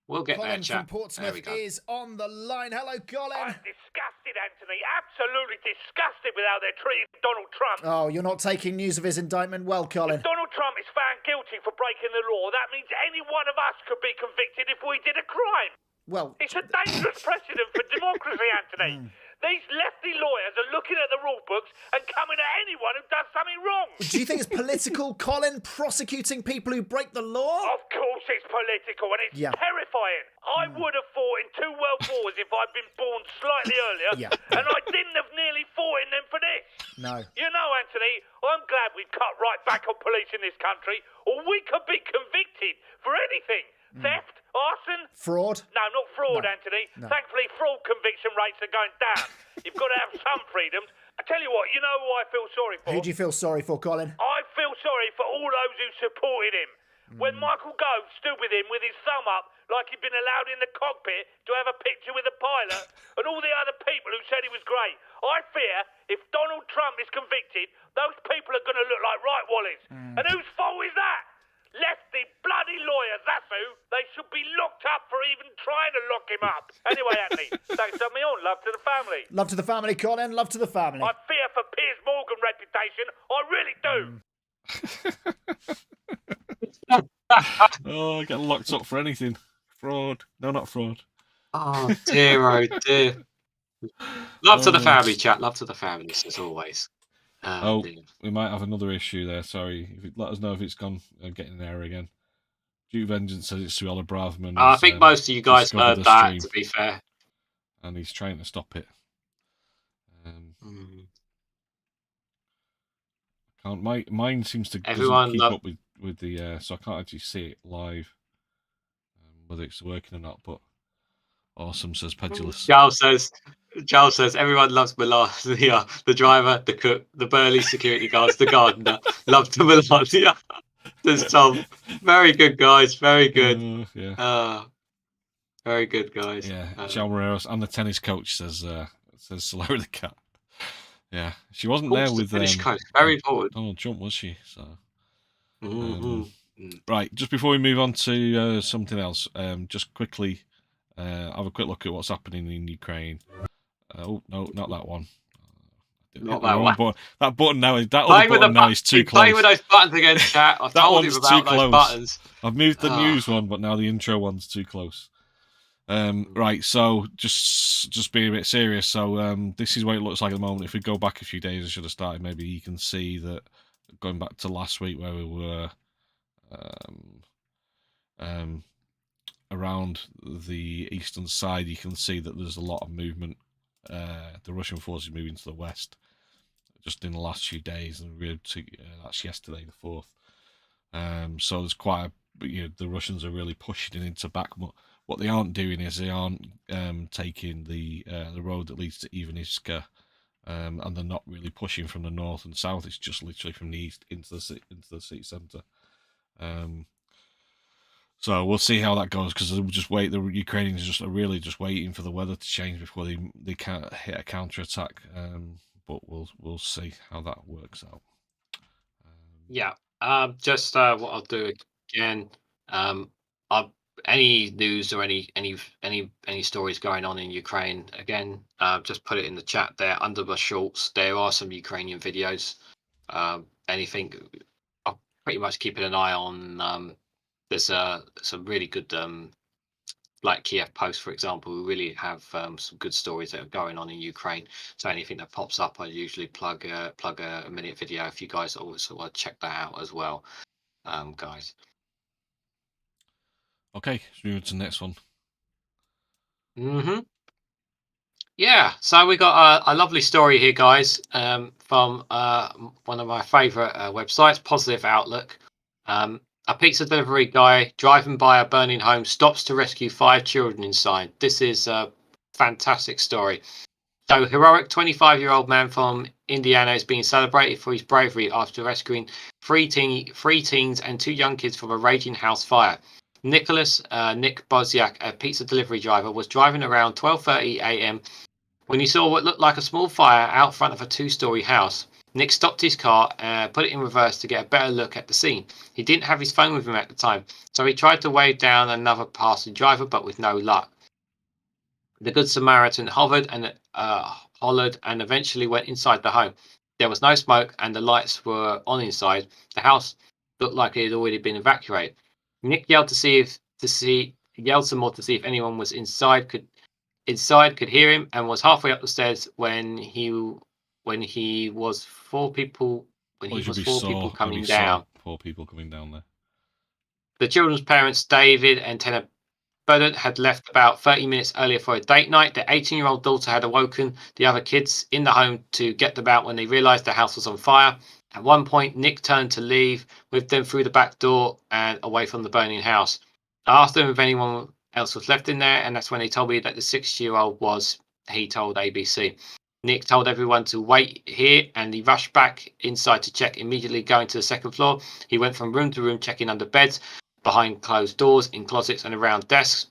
We'll get Colin there, chap. from Portsmouth is on the line. Hello, Colin. I'm disgusted, Anthony. Absolutely disgusted with how they're treating Donald Trump. Oh, you're not taking news of his indictment well, Colin. If Donald Trump is found guilty for breaking the law, that means any one of us could be convicted if we did a crime. Well, it's a dangerous precedent for democracy, Anthony. These lefty lawyers are looking at the rule books and coming at anyone who does something wrong. Do you think it's political, Colin, prosecuting people who break the law? Of course it's political, and it's terrifying. I would have fought in 2 world wars if I'd been born slightly earlier, and I didn't have nearly fought in them for this. No. You know, Anthony, I'm glad we've cut right back on police in this country, or we could be convicted for anything. Theft, arson. Fraud? No, not fraud, No. Anthony. No. Thankfully, fraud conviction rates are going down. You've got to have some freedoms. I tell you what, you know who I feel sorry for? Who do you feel sorry for, Colin? I feel sorry for all those who supported him. when Michael Gove stood with him with his thumb up like he'd been allowed in the cockpit to have a picture with the pilot and all the other people who said he was great. I fear if Donald Trump is convicted, those people are going to look like right wallies. And whose fault is that? Lefty bloody lawyers, that's who. They should be locked up for even trying to lock him up. Anyway, Anthony, thanks for having me on. Love to the family. Love to the family, Colin. Love to the family. I fear for Piers Morgan reputation. I really do. Oh, I get locked up for anything. Fraud. No, not fraud. Oh dear. Love to the family, chat. Love to the families, as always. We might have another issue there. Sorry. Let us know if it's gone getting an error again. Duke Vengeance says it's Suella Braverman. I think most of you guys heard that, stream, to be fair. And he's trying to stop it. Mine seems to keep up with the so I can't actually see it live, whether it's working or not. But awesome, says Pedulous. Giles says everyone loves Melania, the driver, the cook, the burly security guards, the gardener. Love to Melania. There's Tom. Very good, guys. Very good. Very good, guys. Yeah, Joe Moreros and the tennis coach says Solara the cat. Yeah, she wasn't there with very important. Donald Trump, was she? So, right, just before we move on to something else, just quickly have a quick look at what's happening in Ukraine. Oh no, not that one. Not that one. Button. That button now is too close. Play with those buttons again, chat. I've told you about those buttons. I've moved the news one, but now the intro one's too close. Right, so just being a bit serious. So this is what it looks like at the moment. If we go back a few days, I should have started. Maybe you can see that going back to last week where we were around the eastern side, you can see that there's a lot of movement. The Russian forces moving to the west just in the last few days, and that's yesterday, the 4th. So there's quite the Russians are really pushing it into Bakhmut. What they aren't doing is they aren't taking the road that leads to Ivanivska, and they're not really pushing from the north and south. It's just literally from the east into the city centre. So we'll see how that goes, because they'll just wait. The Ukrainians are really just waiting for the weather to change before they can't hit a counter attack. But we'll see how that works out. Just what I'll do again. Any news or any stories going on in Ukraine, again, just put it in the chat there under the shorts. There are some Ukrainian videos. Anything, I'm pretty much keeping an eye on. There's some really good, like Kiev Post, for example, who really have some good stories that are going on in Ukraine. So anything that pops up, I usually plug a minute video if you guys also want to check that out as well, guys. Okay, let's move on to the next one. Yeah, so we got a lovely story here, guys, from one of my favourite websites, Positive Outlook. A pizza delivery guy driving by a burning home stops to rescue 5 children inside. This is a fantastic story. So, heroic 25-year-old man from Indiana is being celebrated for his bravery after rescuing three teens and 2 young kids from a raging house fire. Nick Boziak, a pizza delivery driver, was driving around 12:30 a.m. when he saw what looked like a small fire out front of a 2-story house. Nick stopped his car and put it in reverse to get a better look at the scene. He didn't have his phone with him at the time, so he tried to wave down another passing driver, but with no luck. The Good Samaritan hollered and eventually went inside the home. There was no smoke and the lights were on inside. The house looked like it had already been evacuated. Nick yelled yelled some more to see if anyone was inside could hear him, and was halfway up the stairs when he was 4 people coming down. 4 people coming down there. The children's parents, David and Tenna Burdett, had left about 30 minutes earlier for a date night. The 18-year-old daughter had awoken the other kids in the home to get them out when they realized the house was on fire. At one point, Nick turned to leave with them through the back door and away from the burning house. I asked them if anyone else was left in there, and that's when they told me that the 6-year-old was, he told ABC. Nick told everyone to wait here, and he rushed back inside to check, immediately going to the second floor. He went from room to room checking under beds, behind closed doors, in closets and around desks.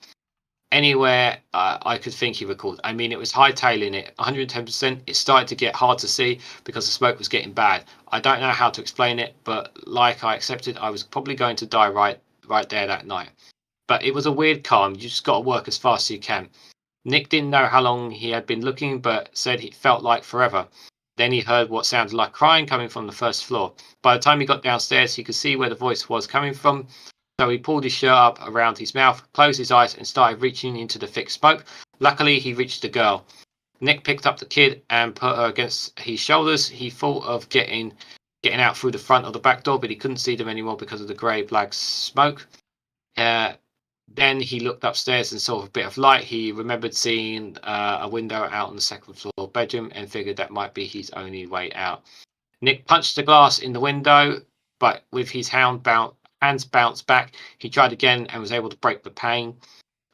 Anywhere I could think he recalled. I mean, it was hightailing it 110%. It started to get hard to see because the smoke was getting bad. I don't know how to explain it, but like I accepted, I was probably going to die right there that night. But it was a weird calm. You just got to work as fast as you can. Nick didn't know how long he had been looking, but said it felt like forever. Then he heard what sounded like crying coming from the first floor. By the time he got downstairs, he could see where the voice was coming from. So he pulled his shirt up around his mouth, closed his eyes, and started reaching into the thick smoke. Luckily, he reached the girl. Nick picked up the kid and put her against his shoulders. He thought of getting out through the front or the back door, but he couldn't see them anymore because of the grey black smoke. Then he looked upstairs and saw a bit of light. He remembered seeing a window out on the second floor bedroom and figured that might be his only way out. Nick punched the glass in the window, but with his hands bounced back, he tried again and was able to break the pane.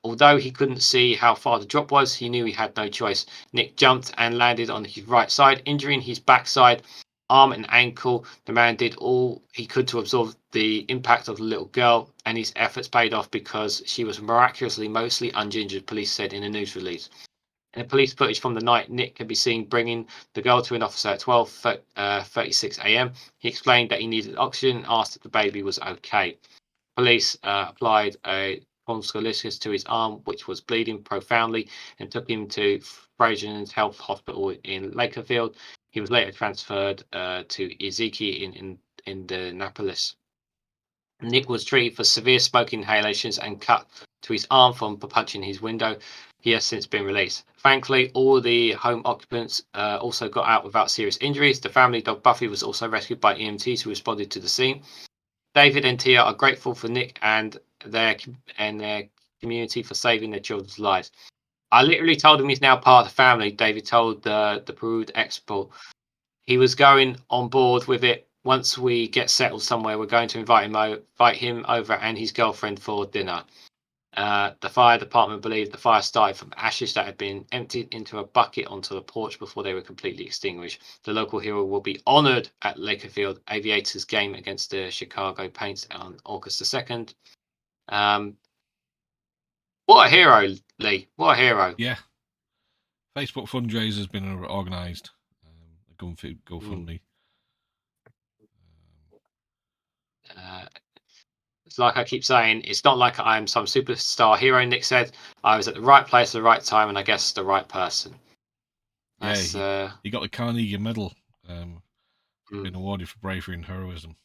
Although he couldn't see how far the drop was, he knew he had no choice. Nick jumped and landed on his right side, injuring his backside, arm and ankle. The man did all he could to absorb the impact of the little girl, and his efforts paid off because she was miraculously mostly uninjured, police said in a news release. In the police footage from the night, Nick can be seen bringing the girl to an officer at 12:36 a.m. He explained that he needed oxygen and asked if the baby was okay. Police applied a tonsillitis to his arm, which was bleeding profoundly, and took him to Fraser's Health Hospital in Lakerfield. He was later transferred to Ezeki in Indianapolis. Nick was treated for severe smoke inhalations and cut to his arm from punching his window. He has since been released. Thankfully, all the home occupants also got out without serious injuries. The family dog Buffy was also rescued by EMTs who responded to the scene. David and Tia are grateful for Nick and their community for saving their children's lives. I literally told him he's now part of the family, David told the Brood Export. He was going on board with it. Once we get settled somewhere, we're going to invite him over and his girlfriend for dinner. The fire department believed the fire started from ashes that had been emptied into a bucket onto the porch before they were completely extinguished. The local hero will be honoured at Lakerfield Aviators game against the Chicago Paints on August the 2nd. What a hero, Lee. What a hero. Yeah. Facebook fundraiser has been organised. A GoFundMe. It's like I keep saying, it's not like I'm some superstar hero, Nick said. I was at the right place at the right time and I guess the right person. Yeah, he got the Carnegie Medal. Been awarded for bravery and heroism.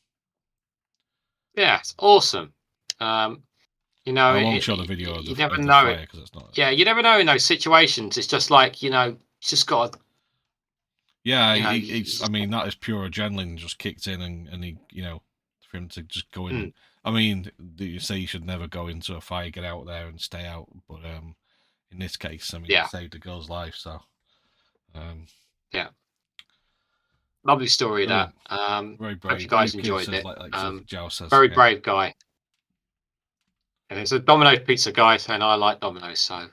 Yeah, it's awesome. You know, I won't show the video of the, you never of the know fire it. 'cause it's not. Yeah, you never know in those situations. It's just like, you just got to. Yeah, I mean, that is pure adrenaline just kicked in, and he, for him to just go in. I mean, you say you should never go into a fire, get out there and stay out, but in this case, I mean, it saved the girl's life, so. Yeah. Lovely story, that. Very brave. Hope you guys enjoyed it. Like Joe says, very brave guy. And it's a Domino's pizza guy, and I like Domino's, so.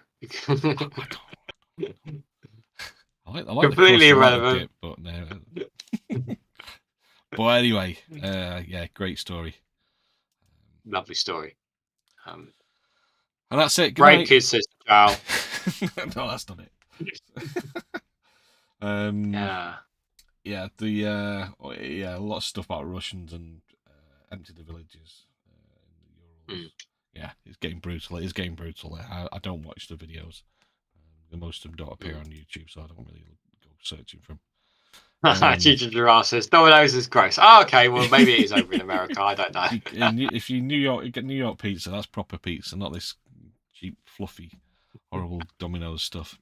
I like completely irrelevant. Dip, but no. But anyway, yeah, great story. Lovely story. And that's it. Good Brave night. kids, says Joe. No, that's not it. Yeah, a lot of stuff about Russians and empty the villages in the Urals. Yeah, it's getting brutal. It is getting brutal. I don't watch the videos. Most of them don't appear on YouTube, so I don't really go searching for them. Teacher Giraffe says Domino's is gross. Oh, okay, well maybe it is over in America. I don't know. If you you get New York pizza, that's proper pizza, not this cheap, fluffy, horrible Domino's stuff.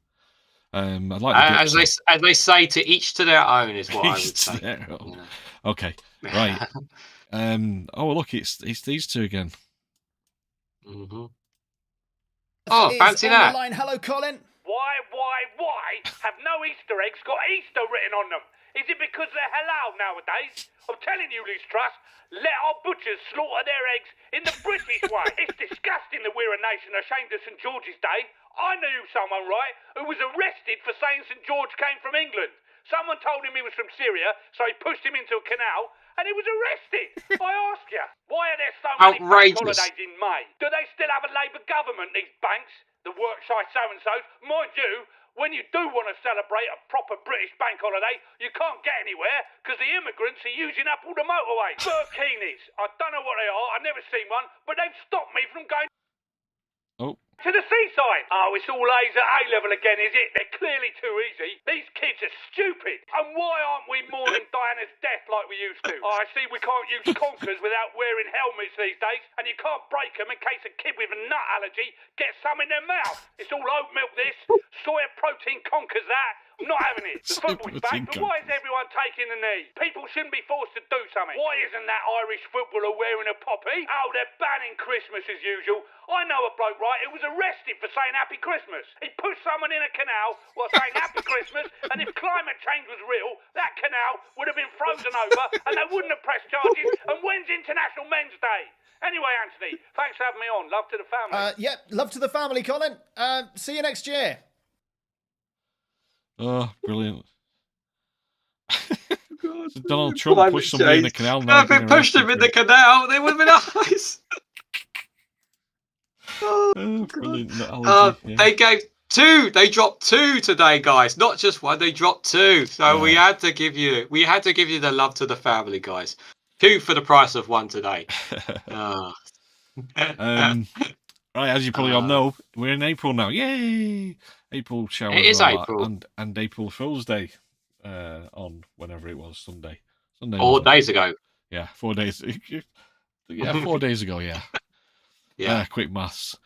I'd like as they say, to each to their own is what I would say. Okay, right. Oh look, it's these two again. Oh, fancy that! Line. Hello, Colin. Why have no Easter eggs got Easter written on them? Is it because they're halal nowadays? I'm telling you, Liz Truss, let our butchers slaughter their eggs in the British way. It's disgusting that we're a nation ashamed of St George's Day. I knew someone, right, who was arrested for saying St George came from England. Someone told him he was from Syria, so he pushed him into a canal, and he was arrested. I ask you, why are there so many bank Outrageous. holidays in May? Do they still have a Labour government, these banks? The worksite so-and-sos? Mind you, when you do want to celebrate a proper British bank holiday, you can't get anywhere because the immigrants are using up all the motorways. Burkinis. I don't know what they are. I've never seen one, but they've stopped me from going to the seaside. Oh, it's all A's at A-level again, is it? They're clearly too easy. These kids are stupid. And why aren't we mourning Diana's death like we used to? Oh, I see we can't use conkers without wearing helmets these days, and you can't break them in case a kid with a nut allergy gets some in their mouth. It's all oat milk this, soya protein conkers that. I'm not having it. The football's back, but why is everyone taking the knee? People shouldn't be forced to do something. Why isn't that Irish footballer wearing a poppy? Oh, they're banning Christmas as usual. I know a bloke, right, who was arrested for saying Happy Christmas. He pushed someone in a canal while saying Happy Christmas, and if climate change was real, that canal would have been frozen over, and they wouldn't have pressed charges. And when's International Men's Day? Anyway, Anthony, thanks for having me on. Love to the family. Love to the family, Colin. See you next year. Oh, brilliant. God. So Donald Trump pushed somebody in the canal. No, if it pushed him in the canal, they would have been nice. Brilliant. They gave 2. They dropped 2 today, guys. Not just 1. They dropped 2. So we had to give you the love to the family, guys. 2 for the price of 1 today. Right, as you probably all know, we're in April now. Yay! April showers. It is April. And April Fool's Day on whenever it was, Sunday. 4 days ago. Yeah, 4 days. Yeah, 4 days ago, yeah. Yeah. Quick maths.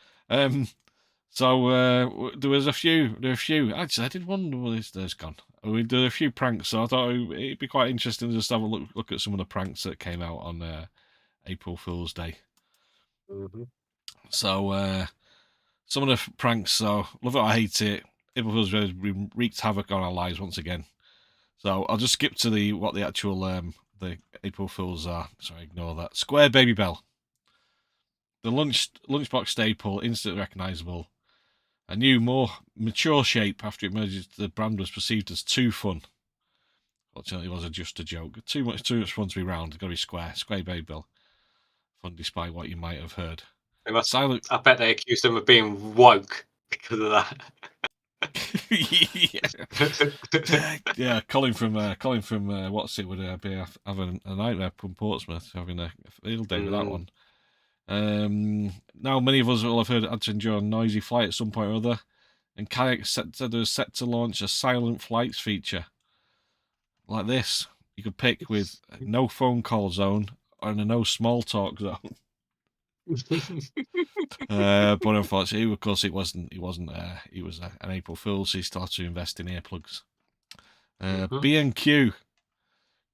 So there was a few. Actually, I did wonder where there's gone. We did a few pranks, so I thought it'd be quite interesting to just have a look at some of the pranks that came out on April Fool's Day. Mm-hmm. So some of the pranks, so love it or hate it, April Fool's Day wreaked havoc on our lives once again. So I'll just skip to what the actual the April Fools are. Sorry, ignore that. Square Baby Bell. The lunchbox staple, instantly recognisable. A new, more mature shape after it emerged, the brand was perceived as too fun. Fortunately, it was just a joke. Too much fun to be round. It's got to be square. Square Baby Bell. Fun despite what you might have heard. I bet they accused him of being woke because of that. Yeah, Colin from what's it would be having a nightmare from Portsmouth, having a field day with that one. Now many of us will have heard it had to endure a noisy flight at some point or other, and Kayak said it was set to launch a silent flights feature like this. You could pick with no phone call zone and a no small talk zone. But unfortunately, of course, it wasn't. It was an April Fool's. So he started to invest in earplugs. B&Q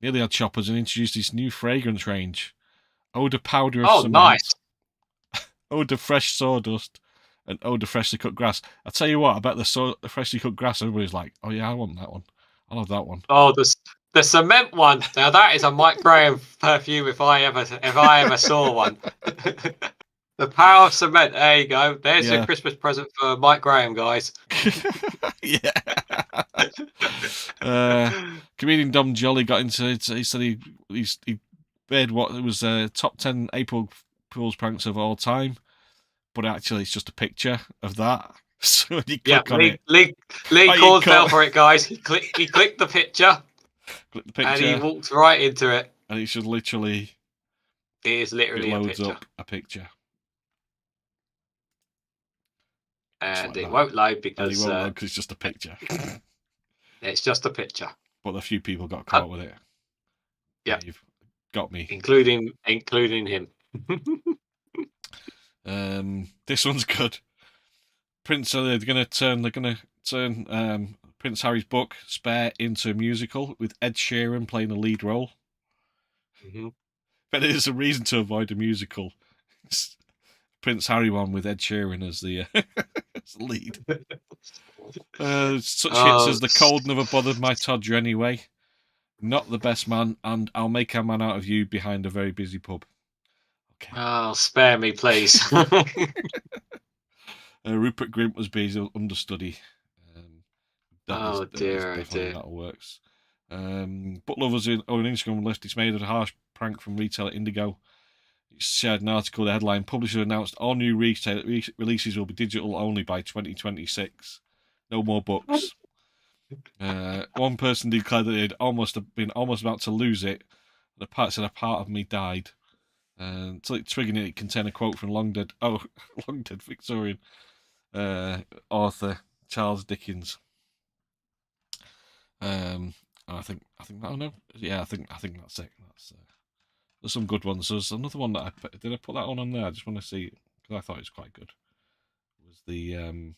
nearly had shoppers and introduced this new fragrance range: Odor Powder of Cement, nice. Odor Fresh Sawdust, and Odor Freshly Cut Grass. I tell you what, I bet the freshly cut grass, everybody's like, "Oh yeah, I want that one. I'll have that one." Oh, the cement one. Now that is a Mike Graham perfume if I ever saw one. The power of cement. There you go. There's your Christmas present for Mike Graham, guys. Yeah. Comedian Dom Jolly got into it. He said he made what was top 10 April Fool's pranks of all time, but actually it's just a picture of that. So when you click on it, Lee Cord fell for it, guys. He clicked the picture. Click the picture, and he walked right into it. And it should literally. It is literally it a loads picture. up a picture. And like it won't load because it's just a picture. It's just a picture. But a few people got caught with it. Yeah, you've got me, including him. This one's good. They're gonna turn Prince Harry's book Spare into a musical with Ed Sheeran playing the lead role. Mm-hmm. But it is a reason to avoid a musical. Prince Harry one with Ed Sheeran as the as the lead. Such hits as The Cold Never Bothered My Todger Anyway, Not the Best Man, and I'll Make a Man Out of You Behind a Very Busy Pub. Okay. Oh, spare me, please. Rupert Grint was Basil understudy. Dear. That works. Book lovers on Instagram left dismayed at a harsh prank from retailer Indigo. It shared an article. The headline: Publisher announced all new releases will be digital only by 2026. No more books. One person declared that they'd almost about to lose it. The part said a part of me died. Triggering it contained a quote from long dead Victorian author Charles Dickens. I think I don't know. Yeah, I think that's it. There's some good ones. There's another one that I put that one on there. I just want to see because I thought it was quite good. It was the let me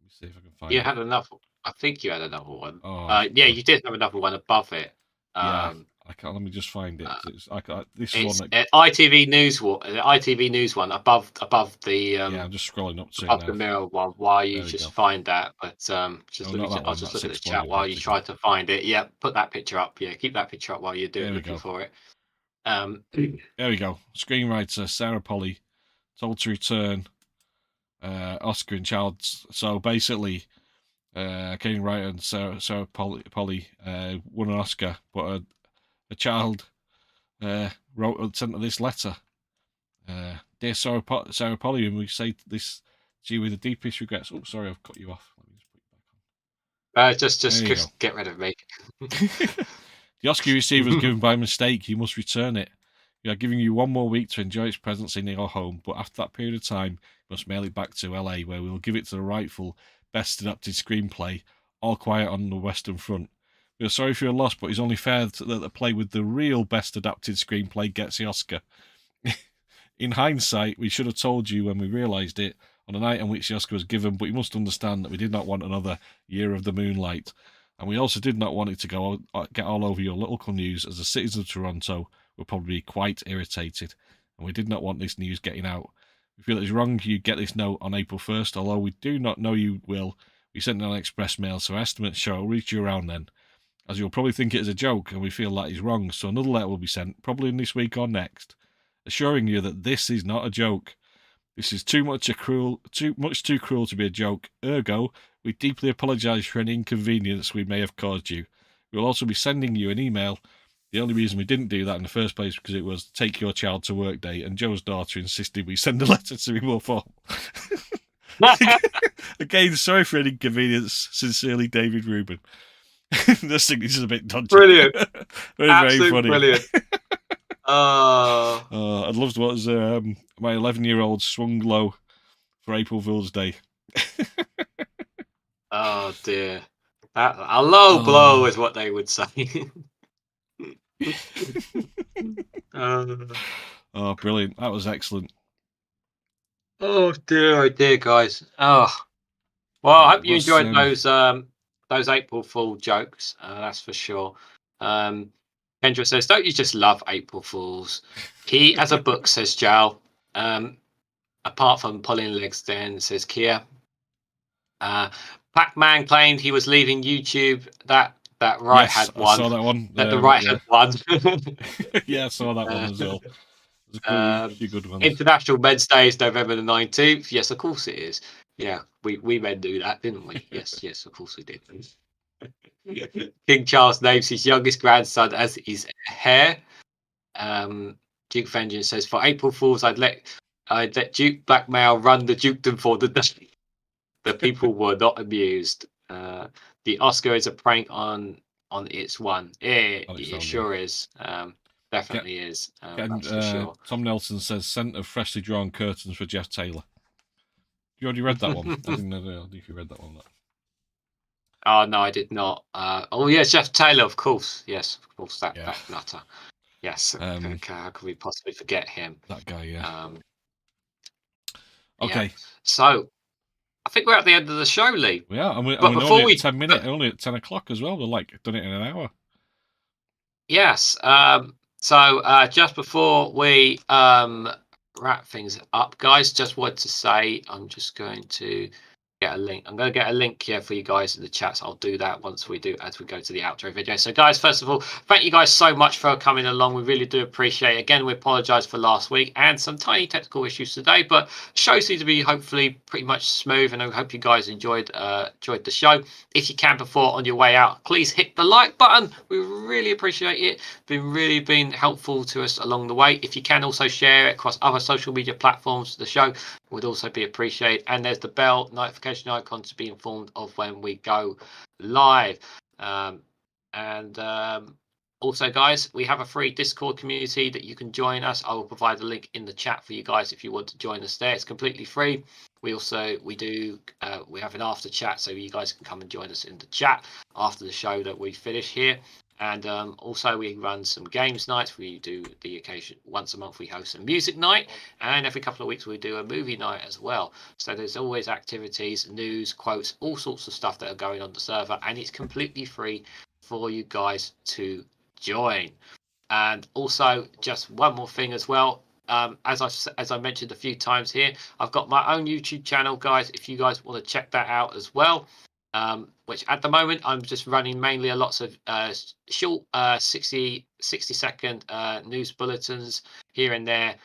see if I can find. You it. had another. I think you had another one. Oh, yeah, you did have another one above it. Yeah, I can't. Let me just find it. This It's one. That, ITV News. The ITV News one above the. yeah, I'm just scrolling up to it above now. the mirror one while you There we just go. find that. But just No, looking not that at, one, I'll just that's look at the chat exploited while you optical. try to find it. Yeah, put that picture up. Yeah, keep that picture up while you're There we looking go. for it. There we go. Screenwriter Sarah Polly told to return Oscar and Child. So basically, Kane Wright and Sarah Polly won an Oscar, but a child sent her this letter. Dear Sarah Polly, and we say this to you with the deepest regrets. Oh, sorry, I've cut you off. Let me just put it back on. Just get rid of me. The Oscar you received was given by mistake. You must return it. We are giving you one more week to enjoy its presence in your home, but after that period of time, you must mail it back to LA, where we will give it to the rightful Best Adapted Screenplay, All Quiet on the Western Front. We are sorry for your loss, but it's only fair that the play with the real Best Adapted Screenplay gets the Oscar. In hindsight, we should have told you when we realised it on the night on which the Oscar was given, but you must understand that we did not want another Year of the Moonlight. And we also did not want it to get all over your local news, as the citizens of Toronto will probably be quite irritated. And we did not want this news getting out. We feel it is wrong you get this note on April 1st, although we do not know you will. We sent it on express mail, so estimates show it will reach you around then. As you'll probably think it is a joke, and we feel that is wrong, so another letter will be sent, probably in this week or next, assuring you that this is not a joke. This is too much too cruel to be a joke. Ergo, we deeply apologise for any inconvenience we may have caused you. We will also be sending you an email. The only reason we didn't do that in the first place because it was Take Your Child to Work Day, and Joe's daughter insisted we send a letter to be more formal. Again, sorry for any inconvenience. Sincerely, David Rubin. This signature's a bit dodgy. Brilliant. Very funny. Brilliant. I'd love to watch my 11-year-old swung low for April Fool's Day. Oh dear. A low blow is what they would say. Oh, brilliant. That was excellent. Oh dear, guys. Oh. Well, I hope you enjoyed those April Fool jokes. That's for sure. Kendra says, "Don't you just love April Fools?" He has a book, says Jal. Apart from pulling legs, then says Kia. Pac-Man claimed he was leaving YouTube. That right yes, had one. I saw that one. That the right had one. Yeah, I saw that one as well. There's a few good ones. International Men's Day is November the 19th. Yes, of course it is. Yeah, we men do that, didn't we? Yes, of course we did. King Charles names his youngest grandson as his heir. Duke Vengeance says, "For April Fools, I'd let Duke Blackmail run the dukedom for the day." The people were not amused. The Oscar is a prank on its one. It sure is. Definitely is. That's for sure. Tom Nelson says, "Scent of freshly drawn curtains for Jeff Taylor." You already read that one? I didn't know if you read that one. Oh no, I did not. Oh yes, Jeff Taylor, of course. Yes, of course. That nutter. Yes. How could we possibly forget him? That guy, yeah. Okay. Yeah. So, I think we're at the end of the show, Lee. Yeah, and we're only at 10 minutes, only at 10 o'clock as well. We're done it in an hour. Yes. So just before we wrap things up, guys, just wanted to say I'm just going to get a link. I'm going to get a link here for you guys in the chat. So I'll do that as we go to the outro video. So guys, first of all, thank you guys so much for coming along. We really do appreciate it. Again, we apologize for last week and some tiny technical issues today, but show seems to be hopefully pretty much smooth, and I hope you guys enjoyed the show. If you can, before on your way out, please hit the like button. We really appreciate it. Been helpful to us along the way. If you can, also share it across other social media platforms. The show would also be appreciated. And there's the bell notification icon to be informed of when we go live. Also, guys, we have a free Discord community that you can join us. I will provide a link in the chat for you guys if you want to join us there. It's completely free. We have an after chat, so you guys can come and join us in the chat after the show that we finish here. And also we run some games nights. We do the occasion once a month we host a music night, and every couple of weeks we do a movie night as well. So there's always activities, news, quotes, all sorts of stuff that are going on the server, and it's completely free for you guys to join. And also, just one more thing as well. As I mentioned a few times here, I've got my own YouTube channel, guys. If you guys want to check that out as well. Which at the moment I'm just running mainly a lots of short 60-second news bulletins here and there.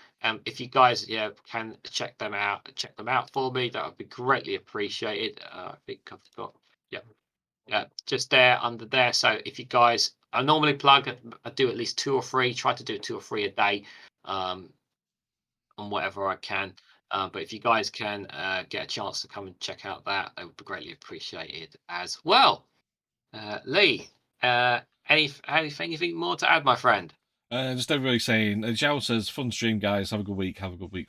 If you guys can check them out for me, that would be greatly appreciated. I think I've got just there under there. So if you guys, I normally plug, I do at least 2 or 3, try to do 2 or 3 a day on whatever I can. But if you guys can get a chance to come and check out that would be greatly appreciated as well. Lee, anything more to add, my friend? Just everybody saying, Zhao says, fun stream, guys. Have a good week,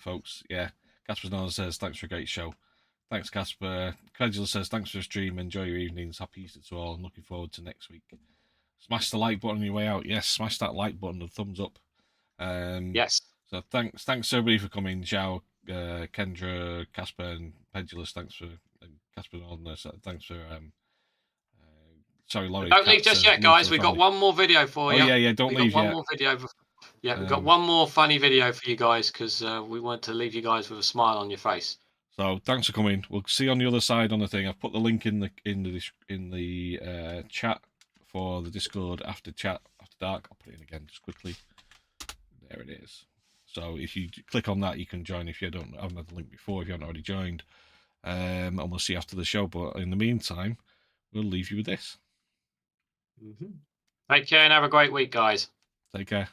folks. Yeah. Casper Nana says, thanks for a great show. Thanks, Casper. Credulous says, thanks for the stream. Enjoy your evenings. Happy Easter to all. I'm looking forward to next week. Smash the like button on your way out. Yes, smash that like button, the thumbs up. Yes. So thanks everybody for coming. Zhao, Kendra, Casper, and Pendulous. Thanks for Casper on this. Thanks for sorry, Laurie. Don't leave just yet, guys. We've got one more video for you. Yeah. Don't leave yet. One more video. Yeah, we've got one more funny video for you guys because we want to leave you guys with a smile on your face. So thanks for coming. We'll see you on the other side on the thing. I've put the link in the chat for the Discord after dark. I'll put it in again just quickly. There it is. So if you click on that, you can join if you haven't had the link before, if you haven't already joined. And we'll see you after the show. But in the meantime, we'll leave you with this. Take care and have a great week, guys. Take care.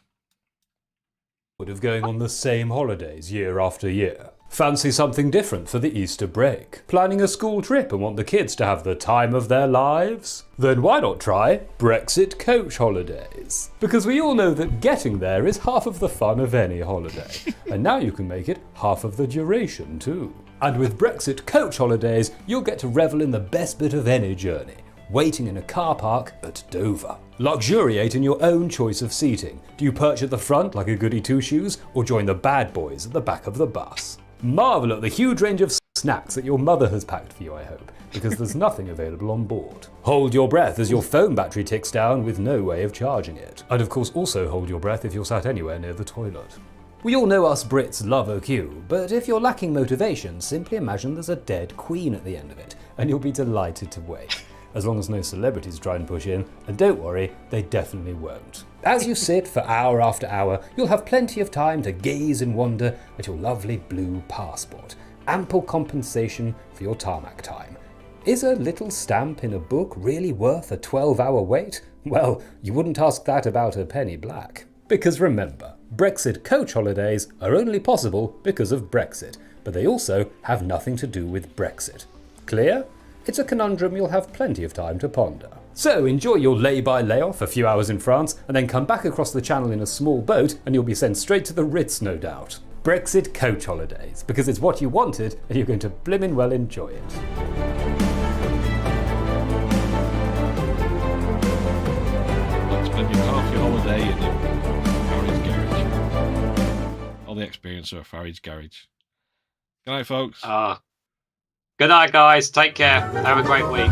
Of going on the same holidays year after year. Fancy something different for the Easter break? Planning a school trip and want the kids to have the time of their lives? Then why not try Brexit Coach Holidays? Because we all know that getting there is half of the fun of any holiday. And now you can make it half of the duration too. And with Brexit Coach Holidays, you'll get to revel in the best bit of any journey. Waiting in a car park at Dover. Luxuriate in your own choice of seating. Do you perch at the front like a goody two-shoes, or join the bad boys at the back of the bus? Marvel at the huge range of snacks that your mother has packed for you, I hope, because there's nothing available on board. Hold your breath as your phone battery ticks down with no way of charging it. And of course also hold your breath if you're sat anywhere near the toilet. We all know us Brits love a queue, but if you're lacking motivation, simply imagine there's a dead queen at the end of it, and you'll be delighted to wait. As long as no celebrities try and push in, and don't worry, they definitely won't. As you sit for hour after hour, you'll have plenty of time to gaze in wonder at your lovely blue passport. Ample compensation for your tarmac time. Is a little stamp in a book really worth a 12-hour wait? Well, you wouldn't ask that about a penny black. Because remember, Brexit Coach Holidays are only possible because of Brexit, but they also have nothing to do with Brexit. Clear? It's a conundrum you'll have plenty of time to ponder. So enjoy your lay-by layoff a few hours in France, and then come back across the channel in a small boat, and you'll be sent straight to the Ritz, no doubt. Brexit Coach Holidays, because it's what you wanted, and you're going to blimmin' well enjoy it. Spending half your holiday in a Farage garage. All the experience of a Farage garage. Good night, folks. Good night, guys. Take care. Have a great week.